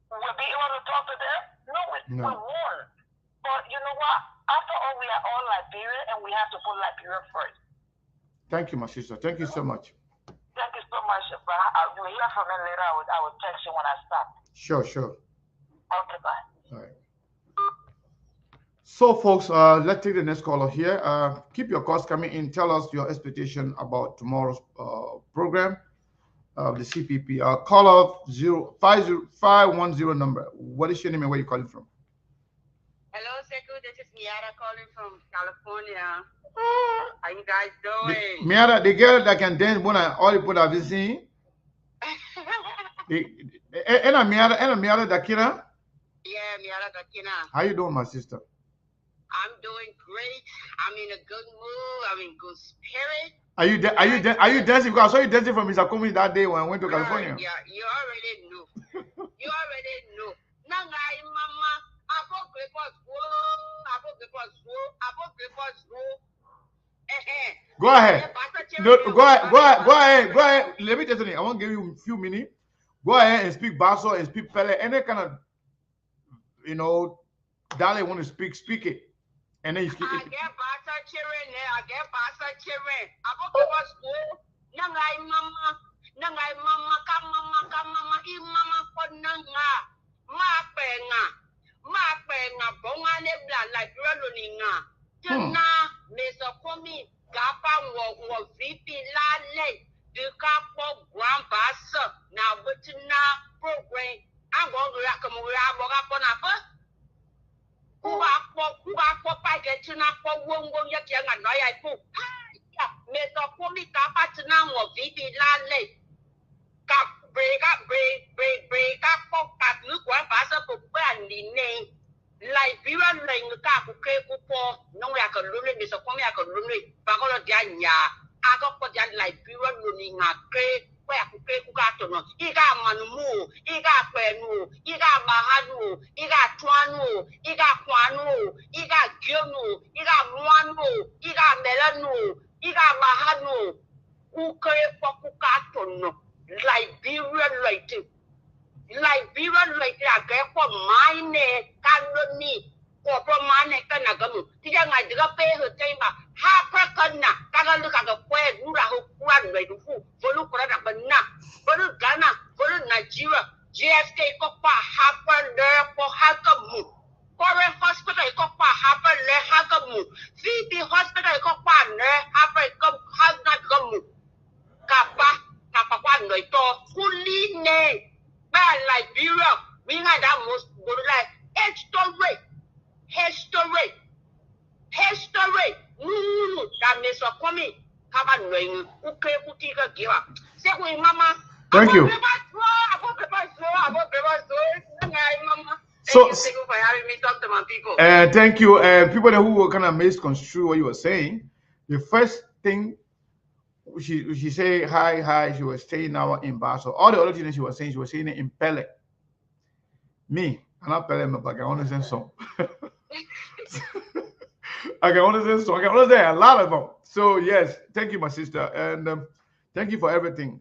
Will be able to talk to them? No, we won't. But you know what? After all, we are all Liberian, and we have to put Liberia first. Thank you, my sister. Thank you so much. Thank you so much. You'll hear from me later. I will text you when I stop. Sure. Okay, bye. All right. So, folks, let's take the next caller here. Keep your calls coming in. Tell us your expectation about tomorrow's program of the CPP. Caller 50510 number. What is your name and where are you calling from? Hello, Sekou. This is Miara calling from California. How you guys doing? Miara, the girl that can dance when all the people have been seeing. And Miara Dakina? Yeah, Miara Dakina. How you doing, my sister? I'm doing great. I'm in a good mood. I'm in good spirit. Are you dancing? Because I saw you dancing from Mr. Comey that day when I went to California. Yeah, you already know. You already know. Nangai mama, Go ahead. No, go ahead. Let me tell you, I want to give you a few minutes. Go ahead and speak Bassa and speak Pele. Any kind of, Dale want to speak it. And then you speak it. I get Bassa children. I go to school. Nangai mama, come mama, mama for nanga. Ma penga, bonga nebla like Roninga. Tuna, Mr. Komi, Gapa, or VP Lale, the Capo, Grand Bassa, now but now program. I'm going to recommend upon a first. Who are get to not for one young and I put. Mr. Komi, Gapa, Tuna, or VP Lale. Break up, look what Bassa for brandy name. Liberia ring the cap of Crepo, no, I can run it, Mr. Comey, I can run it, Bagolo Dania. I got for that Liberia running a crate where I could pay Kukato. He got Quanmu, Iga Penu, Iga Mahanu, Iga Tuanu, Iga Quanu, Iga Gyomu, Iga Muanu, Iga Melanu, Iga Mahanu, Uke Pokukatono, Liberian writing. Liberian writing, I get for mine, Canoni. Mane kanagamu. Tija ngajira pe hotema. Hapa kana. Kaga look at the point. Nura hukuan redufu. Volu kurana bana. Volu Ghana. Volu Nigeria. GSK kopa hapa le po hakamu. Foreign hospital kopa hapa le hakamu. CP hospital kopa le hapa hakamu. Kapa kwa noito. Kuline. Ba Liberia. We had that most good like extra history. That means for coming. Have a knowing. Okay, Kutika give up. Say, Mama. Thank you. So, thank you for having me talk to my people. Thank you. People who were kind of misconstrue what you were saying. The first thing she say hi. She was saying now in Bassa. All the other things she was saying it in Pele. Me, I'm not Pele, but I understand some. I can understand so. I can understand a lot of them. So yes, thank you, my sister, and thank you for everything.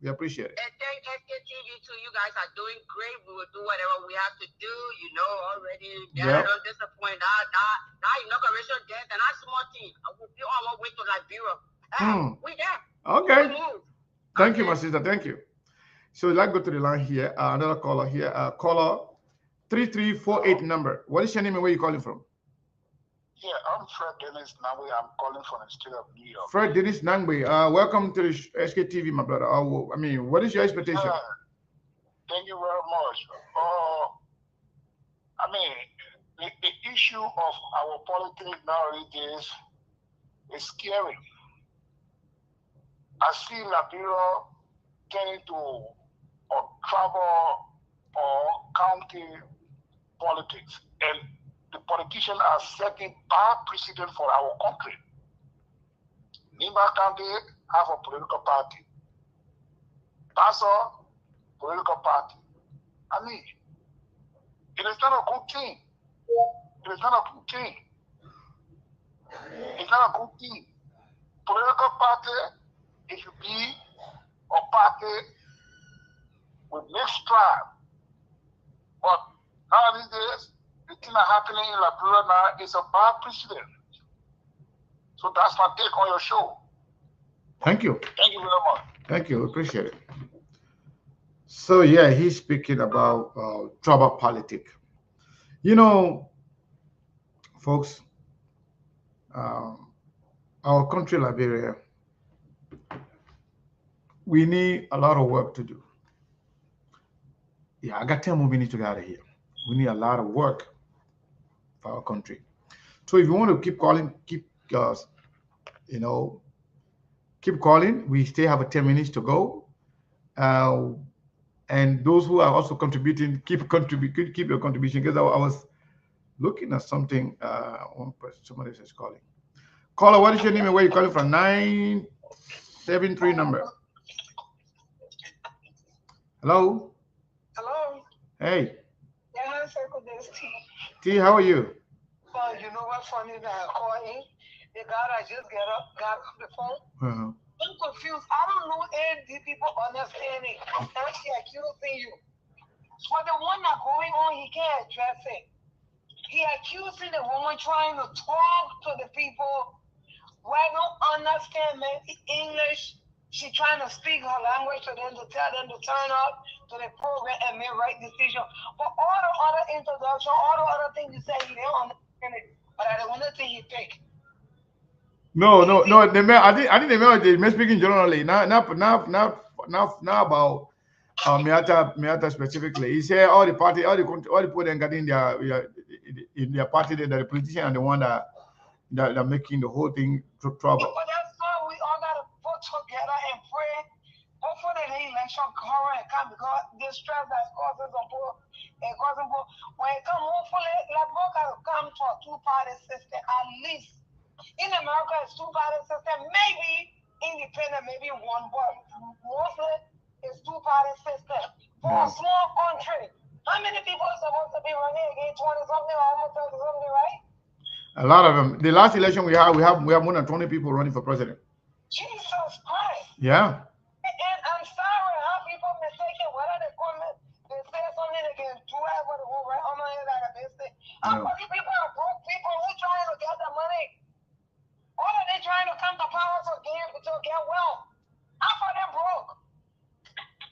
We appreciate it. And thank SKTV too. You guys are doing great. We will do whatever we have to do. Already. Don't disappoint. That inauguration death and that small team. I will be on our way to Liberia. We there. Okay. Thank you, my sister. Thank you. So let's go to the line here. Another caller here. Caller 3348 number. What is your name and where you calling from? Yeah, I'm Fred Dennis Nangwe. I'm calling from the state of New York. Fred Dennis Nangwe. Welcome to the SKTV, my brother. What is your expectation? Thank you very much. The issue of our politics nowadays is scary. I see Liberia turning to travel or county politics, and the politicians are setting bad precedent for our country. Nimba County have a political party. Bassa, political party. It is not a good thing. It is not a good thing. It's not a good thing. Political party, it should be a party with mixed tribe. But nowadays, the thing that happening in Liberia now is a bad precedent. So that's my take on your show. Thank you. Thank you very much. Thank you. Appreciate it. So yeah, he's speaking about tribal politics. Folks, our country, Liberia, we need a lot of work to do. Yeah, I got 10 more minutes to get out of here. We need a lot of work for our country. So if you want to keep calling, keep calling. We still have 10 minutes to go. And those who are also contributing, keep your contribution. Because I was looking at something. One person, somebody is calling. Caller, what is your name and where you calling from? 973 number. Hello. Hello. Hey. Yeah, circle this T. T, how are you? Well, you know what's funny that I call in? The guy I just got off the phone. I'm confused. I don't know if the people understanding. That's the accusing you. But the one that's going on, he can't address it. He accusing the woman trying to talk to the people who don't understand English. She trying to speak her language to them to tell them to turn up to the program and make right decision. But all the other introduction, all the other things you say, he don't understand it. But I don't want to think he pick. No. The man, I think the man is speaking generally. Not about Miata specifically. He said all the people that got in their party, the politician and the one that are making the whole thing trouble. But that's why we all gotta put together and pray. Hopefully the election come because the stress that's causing when it come, hopefully gotta come to a two-party system at least. In America, it's two-party system, maybe independent, maybe one, but mostly It's two-party system. For a small country, how many people are supposed to be running against 20-something or almost 30-something, right? A lot of them. The last election we have more than 20 people running for president. Jesus Christ. Yeah. And I'm sorry how people mistake it, whether they come, they say something they can do it, but they go right on my head like a mistake. How many people are broke people who trying to get the money? All of they trying to come to power to get wealth. How are they broke?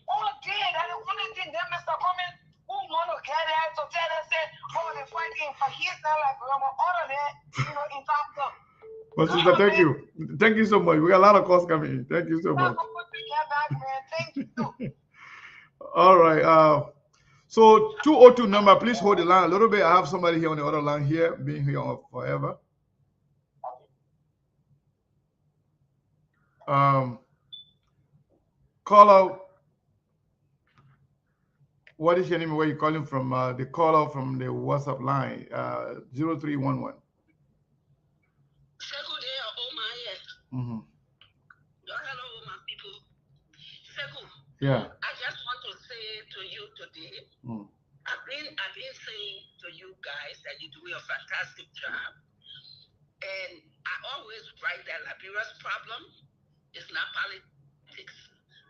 All did, and the only thing that Mr. Cummings who want to get out to tell us that, oh, they're fighting for his not like all of that, in terms of. Well, sister, thank you. Thank you so much. We got a lot of calls coming in. Thank you so much. Thank you. All right. So 202 number, please hold the line a little bit. I have somebody here on the other line here, being here forever. Caller, what is your name? Where you calling from? The caller from the WhatsApp line, 0311. Mm-hmm. Hello, my people. Seku, yeah. I just want to say to you today, I've been saying to you guys that you do a fantastic job. And I always write that Liberia's problem is not politics.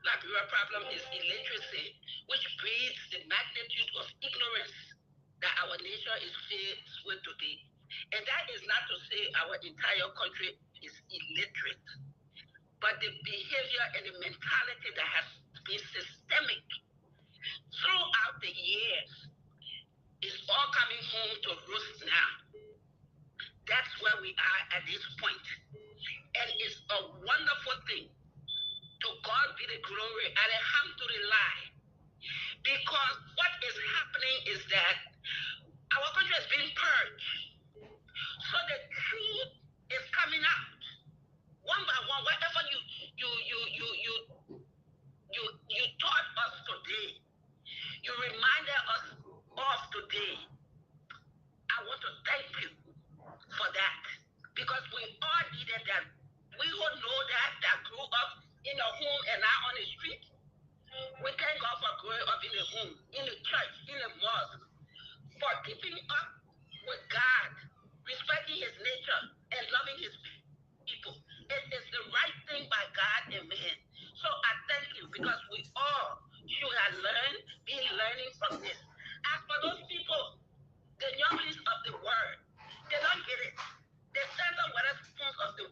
Liberia's problem is illiteracy, which breeds the magnitude of ignorance that our nation is faced with today. And that is not to say our entire country is illiterate, but the behavior and the mentality that has been systemic throughout the years is all coming home to roost now. That's where we are at this point. And it's a wonderful thing. To God be the glory, alhamdulillah. Because what is happening is that our country has been purged. So the truth is coming out. One by one, whatever you taught us today, you reminded us of today. I want to thank you for that, because we all needed that. We all know that grew up in a home and not on the street. We thank God for growing up in a home, in a church, in a mosque, for keeping up with God, respecting His nature, and loving His people. It is the right thing by God and man. So I thank you, because we all should have been learning from this. As for those people, the younglings of the word, they don't get it. They stand up with a spoon of the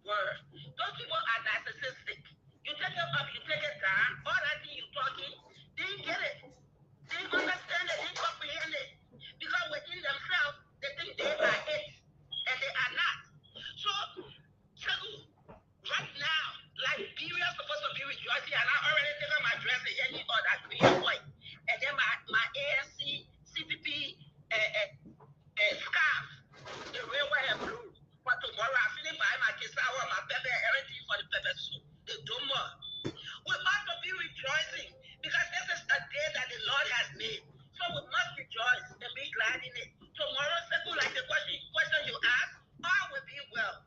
word. Those people are narcissistic. You take it up, you take it down. All that thing you talking, they didn't get it. They didn't understand it, they didn't comprehend it. Because within themselves, they think they are it, and they are not. So, right now, Liberia is supposed to be rejoicing, and I already taken my dress in any other green white. And then my ANC, CPP, scarf, the red, white, and blue. But tomorrow I'm feeling by my kisawa, my pepper, everything for the pepper soup, the duma. We ought to be rejoicing, because this is a day that the Lord has made. So we must rejoice and be glad in it. Tomorrow, simple like the question you asked, all will be well.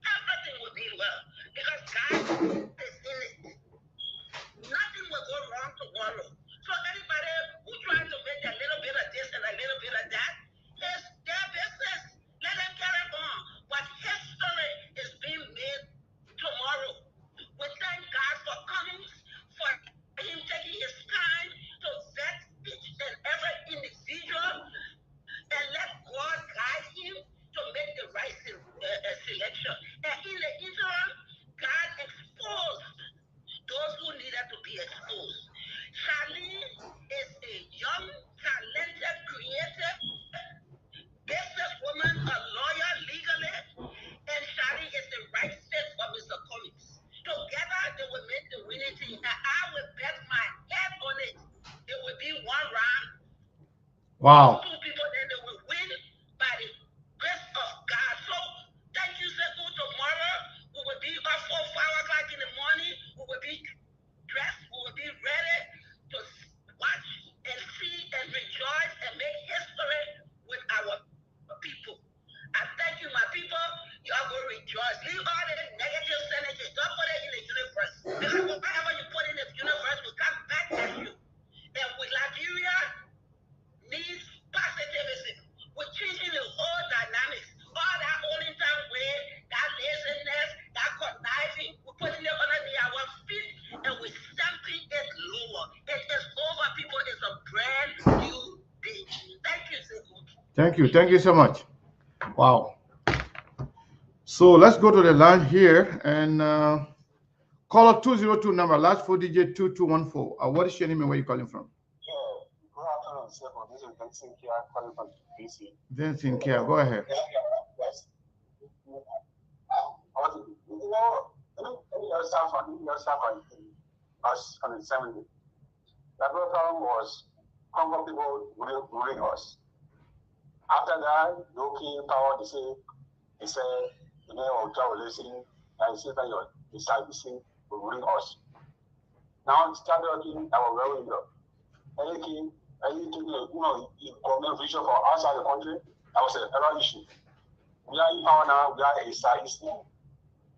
Everything will be well, because God is in it. Nothing will go wrong tomorrow. So anybody who tries to make a little bit of this and a little bit of that, it's their business. Let them carry on. But history is being made tomorrow. We thank God for coming, for Him taking His time to vet each and every individual, and let God guide him to make the right selection. And in the interim, God exposed those who needed to be exposed. Charlene is a young, talented, creative businesswoman, a lawyer legally, and Charlene is the right fit for Mr. Cummings. Together, they will make the winning team, and I will bet my head on it. It will be one round. Wow. Two people, then they will win by the grace of God. So, thank you, Seku. Tomorrow, we will be up 4 o'clock in the morning. We will be dressed. We will be ready to watch and see and rejoice and make history with our people. I thank you, my people. Y'all go rejoice. Leave all the negative energy. Don't put it in the universe. Because whatever you put in the universe will come Thank you. Thank you so much. Wow. So let's go to the line here and caller 202 number, last four digit 2214. What is your name and where you calling from? Yeah, good afternoon, sir. This is Vincent here calling from DC. Vincent Kia, go ahead. Yes. Us on the 70. The problem was Congo people ruling us. After that, the European power, they say, the name of travel listening, and say that your discipleship will ruling us. Now, started working our very well. Anything, you government vision for outside the country, that was another issue. We are in power now, we are a side issue.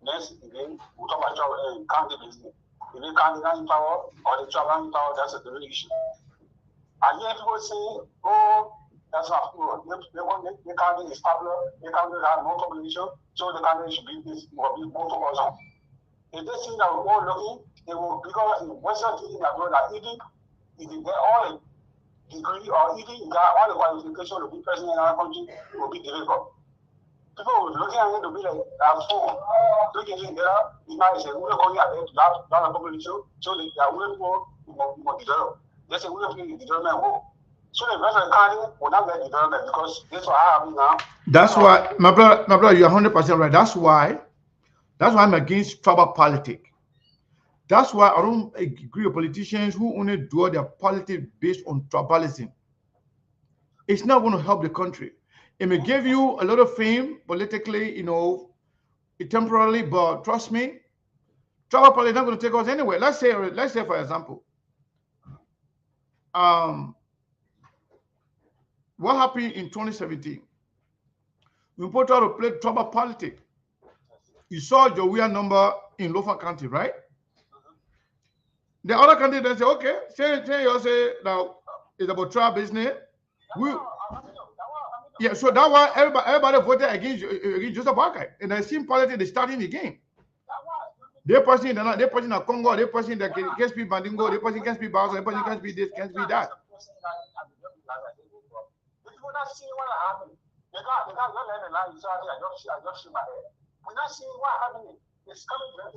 Next, again, we talk about travel county business. If you can't in power or the travel in power, that's a different issue. And yet people say, oh, that's not true. The country is popular, the country has no population, so the country should be this will be more to us. If they see that we're all looking, they will, because in Western thinking that even if they get all the degree or even if they have all the qualification to be president in our country, it will be difficult. People will looking at it to be like, I'm full. Looking at it, you might say, we're going at it, not a population, so they are willing to develop. They say, we're going to development work. So the rest of the country will not get development because this is what happening now. That's why, my brother, you're 100% right. That's why I'm against tribal politics. That's why I don't agree with politicians who only do their politics based on tribalism. It's not going to help the country. It may give you a lot of fame politically, temporarily, but trust me, tribal politics is not going to take us anywhere. Let's say, for example, what happened in 2017? We put out to play tribal politics. You saw your weird number in Lofa County, right? The other country then say, okay, say you say now it's about tribal business. Yeah, so that why everybody voted against Joseph Boakai. And I see politics they starting the game. They person in Congo, they person that can't speak Bandingo, they person can't speak Bassa, they person can't speak this, can't speak that. Not seeing what happening. They got let the line. So I just shoot my head. We're not seeing what happening. It's coming there.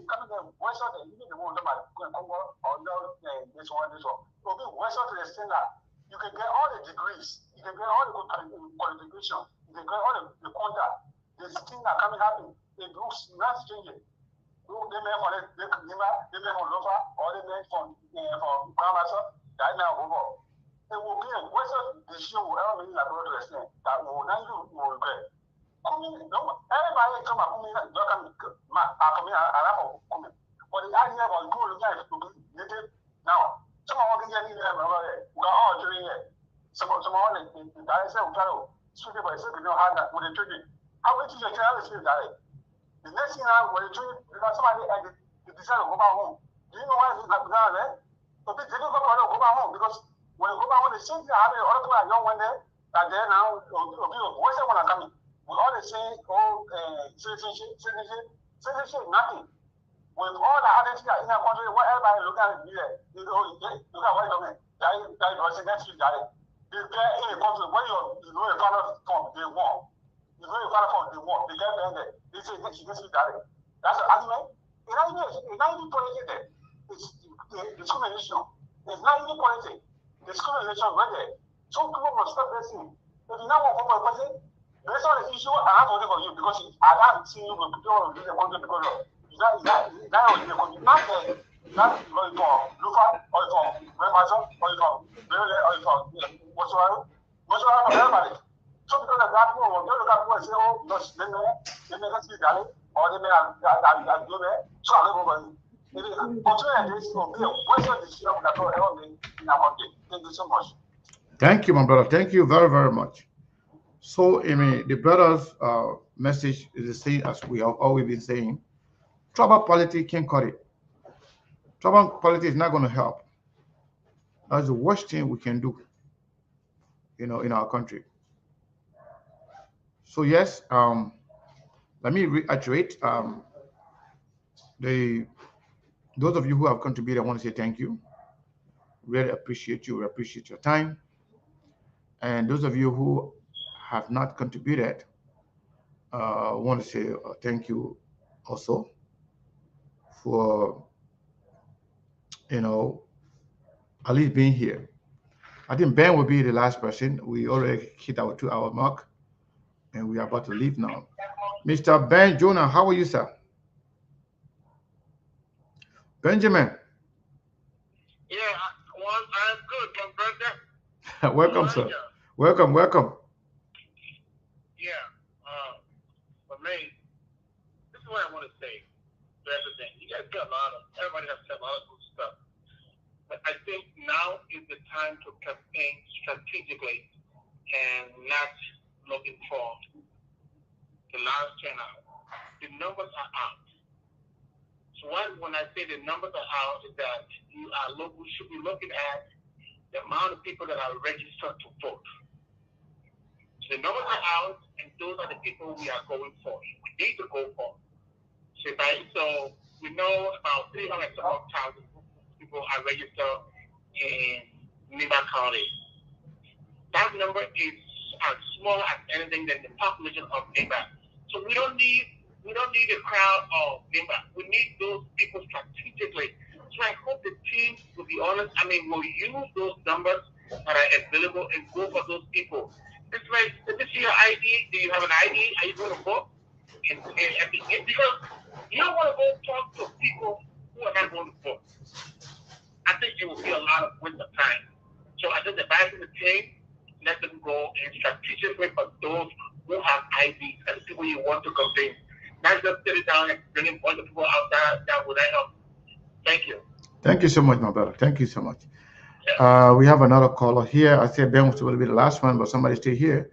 West out there. You need to go to my Congo or no this one. Okay, west out to the extent that you can get all the degrees, you can get all the qualification, you can get all the contact. The things that coming happen. It looks not changing. They made for they made for Lofa or they made for Grandmaster. That now over. It will be a question the issue will ever be like to extent that will not you will regret. Everybody come up with me, don't come coming. But the idea was good to be needed now. Some of them get in there, we are all doing it. Some of them, the guy said, speaking by saying, you know how that when they treat it. How would you tell us that? The next thing I will treat because somebody had the desire to go back home. Do you know why it's happening there? But they didn't go back home because when you go back, when the same thing happened, other people are young when they are there now, what's that one coming? We always say, citizenship, nothing. With all the other things in our country, what everybody look at it here, look at what you're doing. That was next week, that they get in the country, when you know a father from day one, you know a father from day one, they get there, they say next week, that. That's the argument. It's not even politics there. It's discrimination. It's not even politics. Discrimination right there. Some people must stop listening. If you now want to come and based on the issue, I have to for you because I haven't seen you with people in the country because of that in the country. Not going for Lufa or for Grandmaster or for Bele or for whatsoever for everybody. So because of that, people will look at people and say, oh, because they may not see that or they may have do that. So I live over you. Thank you so much. Thank you, my brother. Thank you very, very much. So, the brother's message is the same as we have always been saying. Tribal politics can't cut it. Tribal politics is not going to help. That's the worst thing we can do, in our country. So, yes, let me reiterate. Those of you who have contributed, I want to say thank you. Really appreciate you. We appreciate your time. And those of you who have not contributed, I want to say thank you also for, you know, at least being here. I think Ben will be the last person. We already hit our 2 hour mark and we are about to leave now. Mr. Ben Jonah, how are you, sir? Benjamin. Yeah, well, I'm good, my brother. Welcome, sir. Welcome, welcome. Yeah, for me, this is what I want to say to everything. You guys got a lot of, everybody has said a lot of good stuff. But I think now is the time to campaign strategically and not looking for the large turnout. The numbers are out. So when I say the numbers are out, is that we should be looking at the amount of people that are registered to vote. So the numbers are out, and those are the people we are going for. We need to go for. So we know about 300,000 people are registered in Nima County. That number is as small as anything than the population of Nima. So we don't need a crowd of Nima. We need those people strategically. So I hope the team will be honest. I mean, will use those numbers that are available and go for those people. It's like, let me see your ID. Do you have an ID? Are you going to vote? And because you don't want to go talk to people who are not going to vote. I think it will be a lot of waste of time. So I think the back of the team, let them go and strategically for those who have IDs and people you want to convince. Not just sit down and bring a bunch of people out that would help. Thank you. Thank you so much, my brother. Thank you so much. We have another caller here. I said Ben was going to be the last one, but somebody's still here.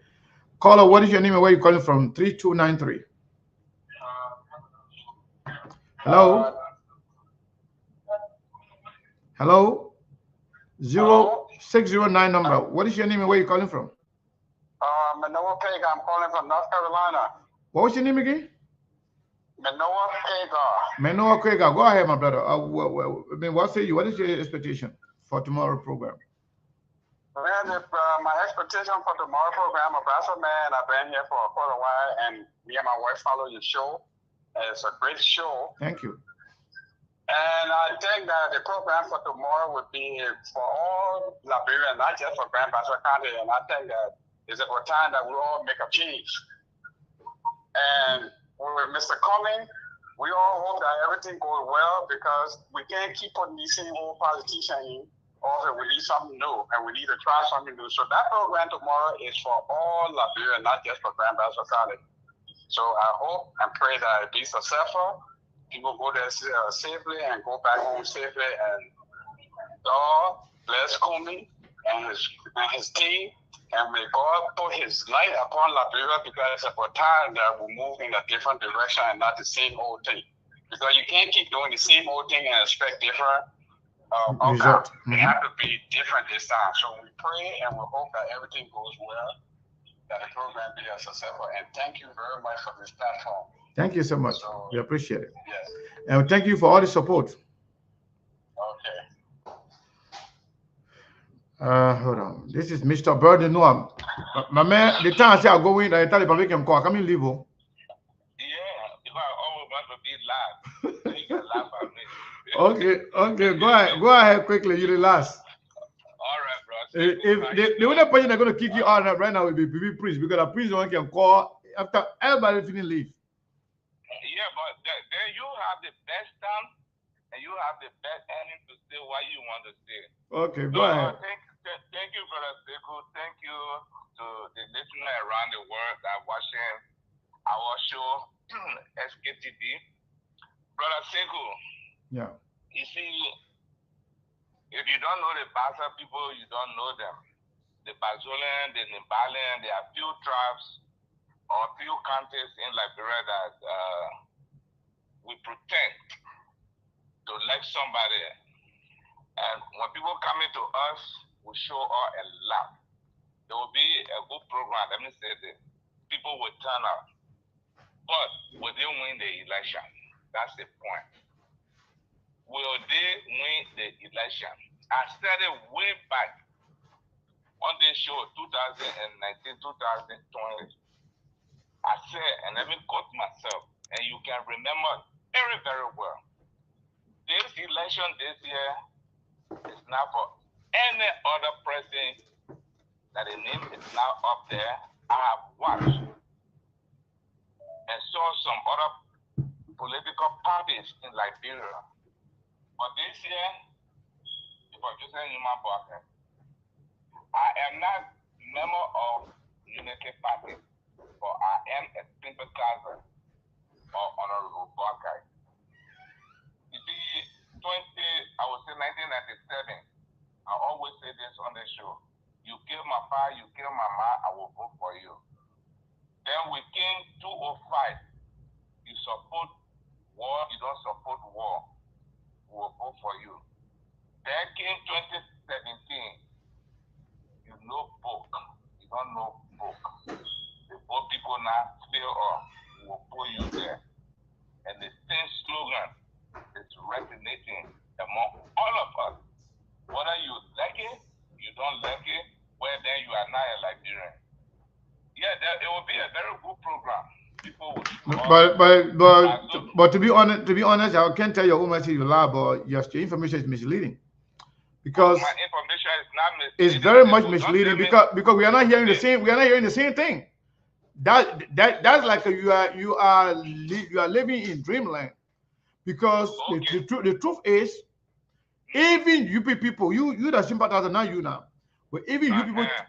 Caller, what is your name and where are you calling from? 3293. Hello? Hello? 0609 number. What is your name and where are you calling from? Manoa Pega. I'm calling from North Carolina. What was your name again? Manoa Pega. Manoa Pega. Go ahead, my brother. What say you? What is your expectation for tomorrow's program? Man, my expectation for tomorrow's program, Bassa, man, I've been here for quite a while, and me and my wife follow your show. It's a great show. Thank you. And I think that the program for tomorrow would be for all Liberians, not just for Grand Bassa County. And I think that it's about time that we all make a change. And with Mr. Cumming, we all hope that everything goes well because we can't keep putting these same old politicians in. Also, we need something new, and we need to try something new. So that program tomorrow is for all Liberia, not just for Grand Bassa County. So I hope and pray that it be successful. People go there safely and go back home safely. And God bless Kumi and his team. And may God put his light upon Liberia because it's about time that we move in a different direction and not the same old thing. Because you can't keep doing the same old thing and expect different outcome. It has to be different this time. So we pray and we hope that everything goes well, that the program be a successful. And thank you very much for this platform. Thank you so much. We appreciate it. Yes. And thank you for all the support. Okay. Hold on. This is Mr. Burden Noam. My man, the time I say I go in, I tell the public can call. Come in, leave. Yeah, because I always want to be live. So you can laugh at me. Okay. Go ahead quickly. You the last. All right, bro. If the only person that's going to kick you out right now will be PB Priest because a priest one can call after everybody finish leave. Yeah, but then you have the best time and you have the best ending to say what you want to say. Okay, go ahead. Thank you, Brother Sekou. Thank you to the listeners around the world that are watching our show, SKTV. Brother Sekou. Yeah. You see, if you don't know the Bassa people, you don't know them. The Bazolan, the Nimbalian, there are few tribes or few counties in Liberia that we pretend to like somebody. And when people come into us, we show all a lot. There will be a good program. Let me say this. People will turn out. But will they win the election? That's the point. Will they win the election? I said it way back on the show 2019, 2020. I said, and let me quote myself, and you can remember very, very well. This election this year is not for any other person that the name is now up there. I have watched and saw some other political parties in Liberia. But this year, if I'm just saying in my pocket, I am not member of Unity Party, but I am a sympathizer of Honorable Buckeye. You see, I would say 1997, I always say this on the show. You kill my father, you kill my mom, I will vote for you. Then we came 205. You support war, you don't support war. We will vote for you. Then came 2017. You know book. You don't know book. The book people now still are. We will put you there. And the same slogan is resonating among all of us. Whether you like it, you don't like it, well then you are not a Liberian. Yeah, it will be a very good program. People will but to be honest, I can't tell you how much you lie, but your information is misleading. Because my information is not misleading. It's very much misleading because we are not hearing the same thing. That's like you are living in dreamland. Because the truth is, even you people, you the sympathizer, not you now, but even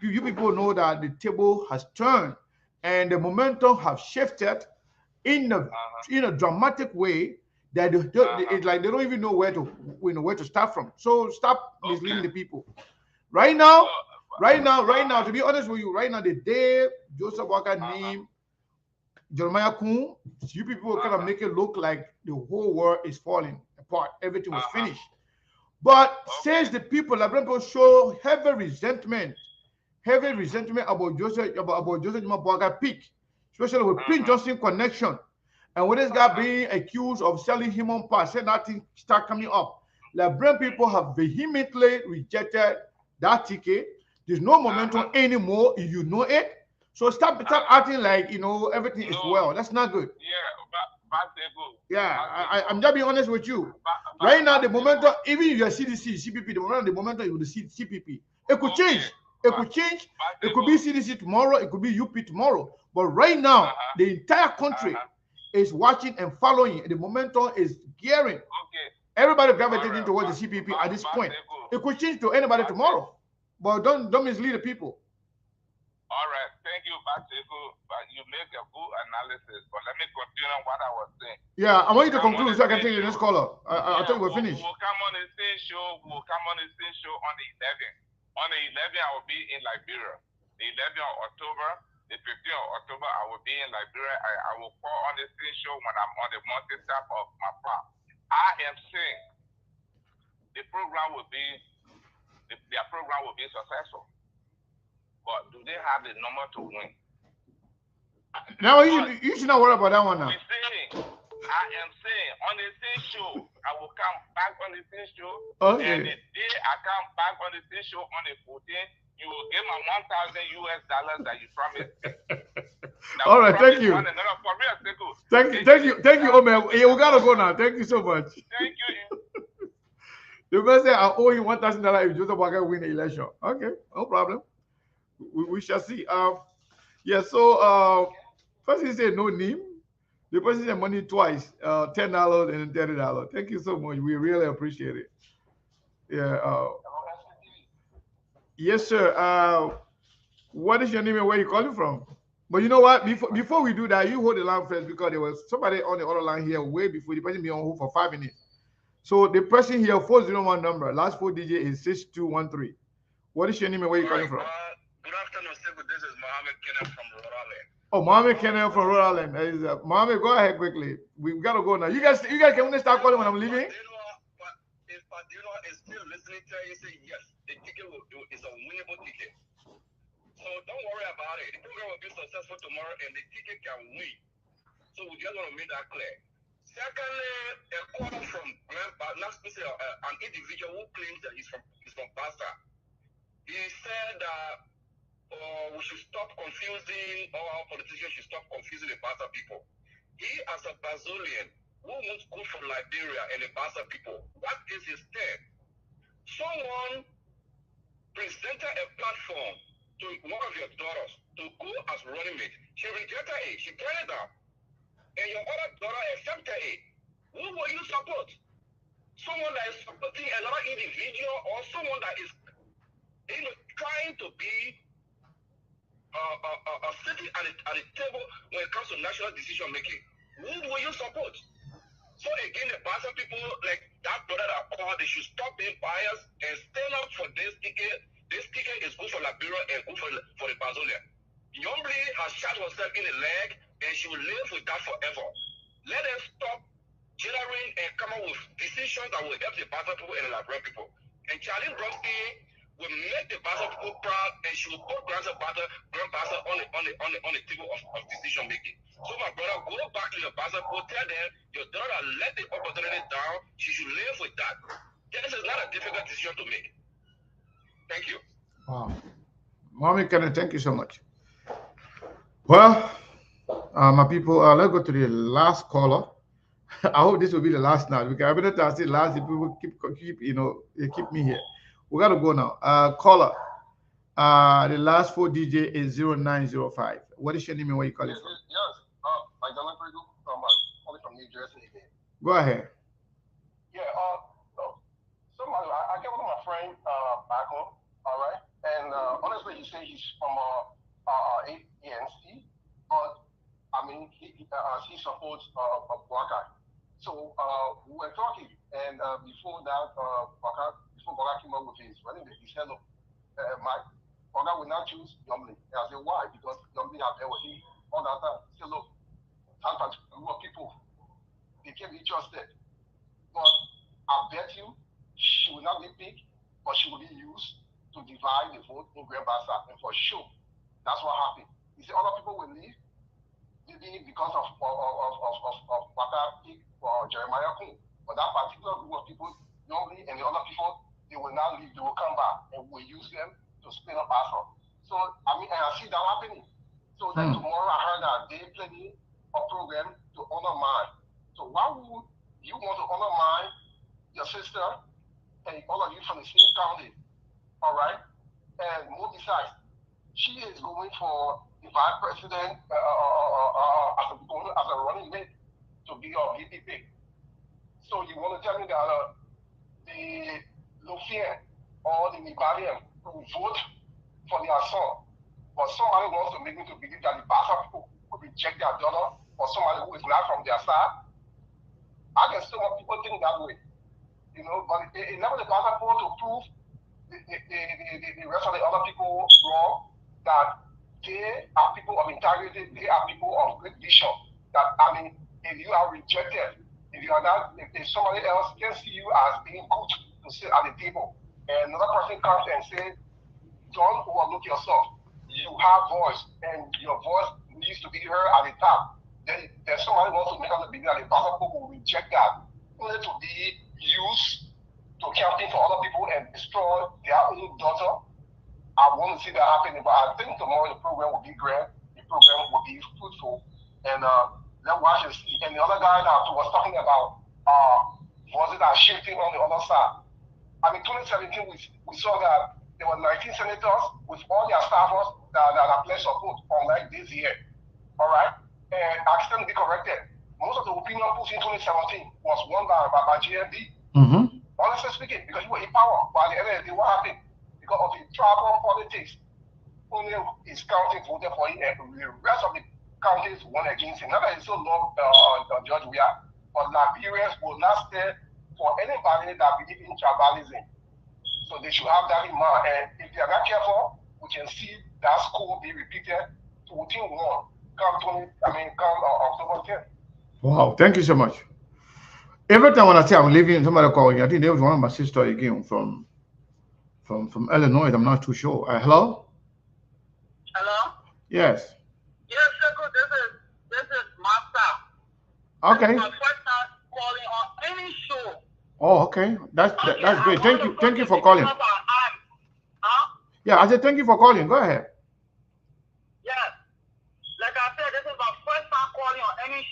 you people know that the table has turned and the momentum have shifted in a dramatic way that it's like they don't even know where to start from. So stop misleading the people. Right now, to be honest with you, right now, the day Joseph Walker named Jeremiah Kuhn, you people kind of make it look like the whole world is falling apart. Everything was finished. But since the people show heavy resentment about Joseph Walker peak, especially with Prince Johnson connection, and with this guy being accused of selling human parts, said that thing start coming up. Liberian people have vehemently rejected that ticket. There's no momentum anymore. You know it. So stop acting like everything is well. That's not good. I'm just being honest with you. Right now, the momentum, even if you're CDC, CPP, the momentum is the CPP. It could change. It could change. It could be CDC tomorrow. It could be UP tomorrow. But right now, the entire country is watching and following. The momentum is gearing. Everybody gravitating towards the CPP at this point. It could change to anybody tomorrow. But don't mislead the people. All right, thank you, Bateko. You make a good analysis, but let me continue what I was saying. Yeah, I want you to conclude so I can take the next caller. I think we're finished. We'll come on the same show. We'll come on the same show on the 11th. On the 11th, I will be in Liberia. The 11th of October, the 15th of October, I will be in Liberia. I will call on the same show when I'm on the mountaintop of my farm. I am saying their program will be successful. But do they have the number to win? Now you should not worry about that one now. I am saying on the same show, I will come back on the same show. Okay. And the day I come back on the same show on the 14th, you will give my $1,000 that you promised me. All right, thank you. Thank you, Omer. Yeah, we gotta go now. Thank you so much. Thank you. The person say I owe him $1,000 if Joseph Walker win the election. Okay, no problem. We shall see. So first he said no name. The person said money twice, $10 and $30. Thank you so much. We really appreciate it. Yeah. Yes, sir. What is your name and where you calling from? But you know what? Before we do that, you hold the line first because there was somebody on the other line here way before the person be on hold for 5 minutes. So the person here, 401 number, last 4 digit is 6213. What is your name and where you calling from? Good afternoon, Sekou. This is Mohammed Kenneth from Rhode Island. Oh, Mohammed Kenneth from Rhode Island. Mohammed, go ahead quickly. We gotta go now. You guys can only start calling when I'm leaving. Is still listening to you say yes, the ticket will do. It's a winnable ticket. So don't worry about it. The program will be successful tomorrow, and the ticket can win. So we just want to make that clear. Secondly, a caller from an individual who claims that he's from Bassa. He said that or we should stop confusing, or our politicians should stop confusing the Bassa people. He, as a Brazilian, who wants good for Liberia and the Bassa people, what is his stand? Someone presented a platform to one of your daughters to go as running mate. She rejected it. She turned it down. And your other daughter accepted it. Who will you support? Someone that is supporting another individual, or someone that is, trying to be sitting at the table when it comes to national decision making. Who will you support? So again, the Bassa people, like that brother that called, they should stop being biased and stand up for this ticket. This ticket is good for Liberia and good for the Brazilian. Yombly has shot herself in the leg, and she will live with that forever. Let them stop generating and come up with decisions that will help the Bassa people and the Liberian people. And Charlene Bronsky will make the Bassa people proud, and she will put Grand Bassa on the table of decision making. So my brother, go back to your Bassa people, tell them your daughter let the opportunity down. She should live with that. This is not a difficult decision to make. Thank you. Wow. Mommy Kenneth, thank you so much. Well, my people, let's go to the last caller. I hope this will be the last now, because every time I say last, people keep they keep me here. We got to go now. Caller, the last 4 DJ is 0905. What is your name and where you calling from? Yes, I don't calling from New Jersey again. Go ahead. Yeah, somebody, I get one of my friends back home, all right? And honestly, he said he's from ANC, but I mean, he supports Baka. So we were talking, and before that, before Baka came up with his running mate, he said, look, Mike, Baka will not choose Yombly. And I said, why? Because Yombly have there with him all that time. He said, look, sometimes a group of people, they can be trusted. But I bet you she will not be picked, but she will be used to divide the vote in Grand Bassa. And for sure, that's what happened. He said other people will leave, maybe because of what I pick for Jeremiah Kuhn. But that particular group of people, normally, and the other people, they will not leave, they will come back, and we'll use them to spin up Bassa. So, I mean, and I see that happening. So then tomorrow I heard that they planning a program to honor mine. So why would you want to honor mine, your sister, and all of you from the same county? All right? And more besides, she is going for the vice president as a running mate to be our VP. So you want to tell me that the Lufien or the Nibalian will vote for their son, but somebody wants to make me to believe that the Bassa people will reject their daughter or somebody who is not from their side? I can still want people think that way, but it never the Bassa people to prove the rest of the other people wrong, that they are people of integrity, they are people of great vision. That, I mean, if you are rejected, if you are not, if somebody else can see you as being good to sit at the table, and another person comes and says, don't overlook yourself. You have voice, and your voice needs to be heard at the top. Then somebody wants to make us believe that the Bassa people will reject that, only to be used to campaign for other people and destroy their own daughter. I want to see that happening, but I think tomorrow the program will be grand, the program will be fruitful, and let's watch and see. And the other guy that was talking about, was it that shifting on the other side? I mean, 2017, we saw that there were 19 senators with all their staffers that pledged support, unlike this year. All right? And I stand to be corrected. Most of the opinion polls in 2017 was won by GMB. Honestly speaking, because you were in power. But at the end of the day, what happened? Because of the tribal politics, only his county voted for him, and the rest of the counties won against him. Not that he still loved George Weah, but Liberians will not stand for anybody that believes in tribalism. So they should have that in mind. And if they are not careful, we can see that school be repeated 14-1 come October 10th. Wow, thank you so much. Every time when I say I'm leaving, somebody call me. I think there was one of my sister again from Illinois. I'm not too sure. Hello? Hello? Yes. Yes, Circle, this is Bassa. Okay. This is my first time calling on any show. Oh, okay. That's great. Thank you for calling. Huh? Yeah, I said thank you for calling. Go ahead.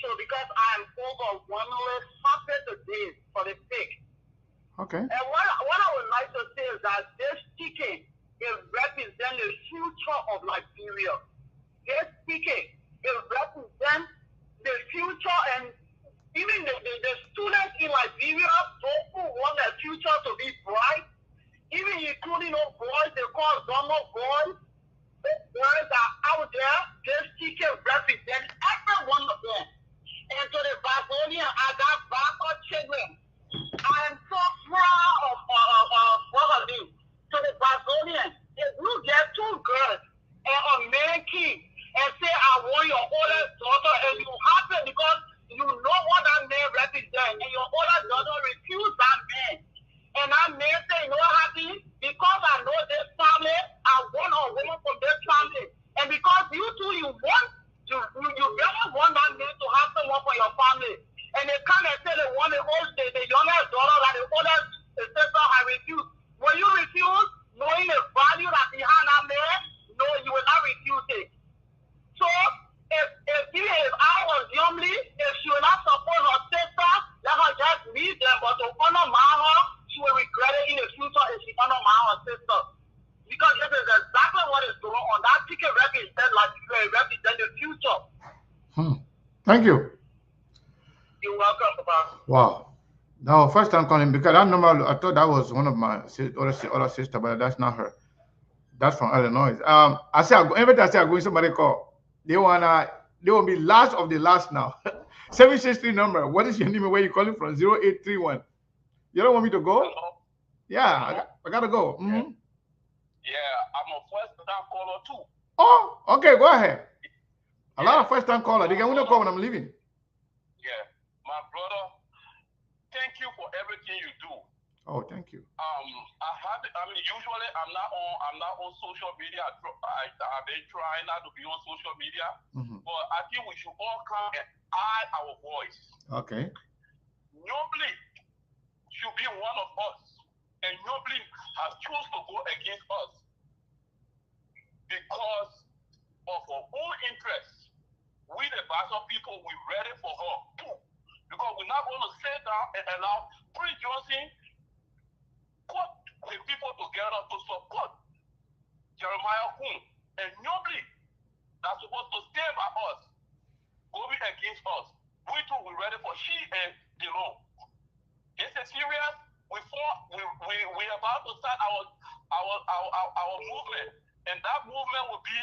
so because I'm overwhelmingly happy today for the sake. Okay. And what I would like to say is that this ticket it represents the future of Liberia. This ticket it represents the future and even the students in Liberia, those who want their future to be bright, even including those boys they call Zomo boys, those boys are out there, this ticket represents every one of them. And to the Brazilian, I got Bassa children. I am so proud of what I do. To the Brazilian, if you get two girls and a man king and say, I want your oldest daughter, and you happy because you know what that man represents, and your oldest daughter refuse that man. And that man say, you know what happened? Because I know this family, I want a woman from this family. And because you two, you really want that man to have someone for your family. And they come and say they want the youngest daughter, like the oldest sister, I refuse. When you refuse, knowing the value that behind that man, no, you will not refuse it. So, if I was youngly, if she will not support her sister, let her just leave them. But to honor her, she will regret it in the future if she honor her sister. Because this is exactly what is going on. That ticket represents the future. Thank you. You're welcome, Papa. Wow. No, first time calling because that number I thought that was one of my other sister, but that's not her. That's from Illinois. I say every time I say I'm going, somebody call. They will be last of the last now. 763 number. What is your name and where you calling from? 0831. You don't want me to go? Hello? Yeah, I gotta go. Yeah, I'm a first time caller too. Oh, okay, go ahead. A lot of first time caller. They can only call when I'm leaving. Yeah, my brother, thank you for everything you do. Oh, thank you. Usually I'm not on social media. I've been trying not to be on social media, but I think we should all come and add our voice. Okay. Nobly should be one of us, and nobly has chosen to go against us because of her own interests. We the Bassa people, we ready for her too, because we're not going to sit down and allow Prince Johnson put the people together to support Jeremiah Kuhn, and nobody that's supposed to stand by us going against us. We too, we're ready for she and Delon. It's a serious. We're about to start our movement, and that movement will be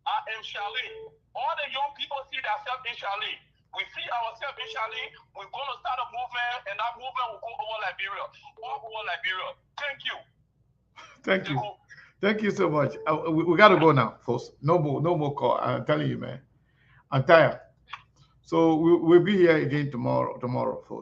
I am Charlene. All the young people see themselves in Charlene. We see ourselves in Charlene. We're going to start a movement, and that movement will go over Liberia, all over Liberia. Thank you. Thank you. Thank you so much. We got to go now, folks. No more call. I'm telling you, man. I'm tired. So we'll be here again tomorrow, folks.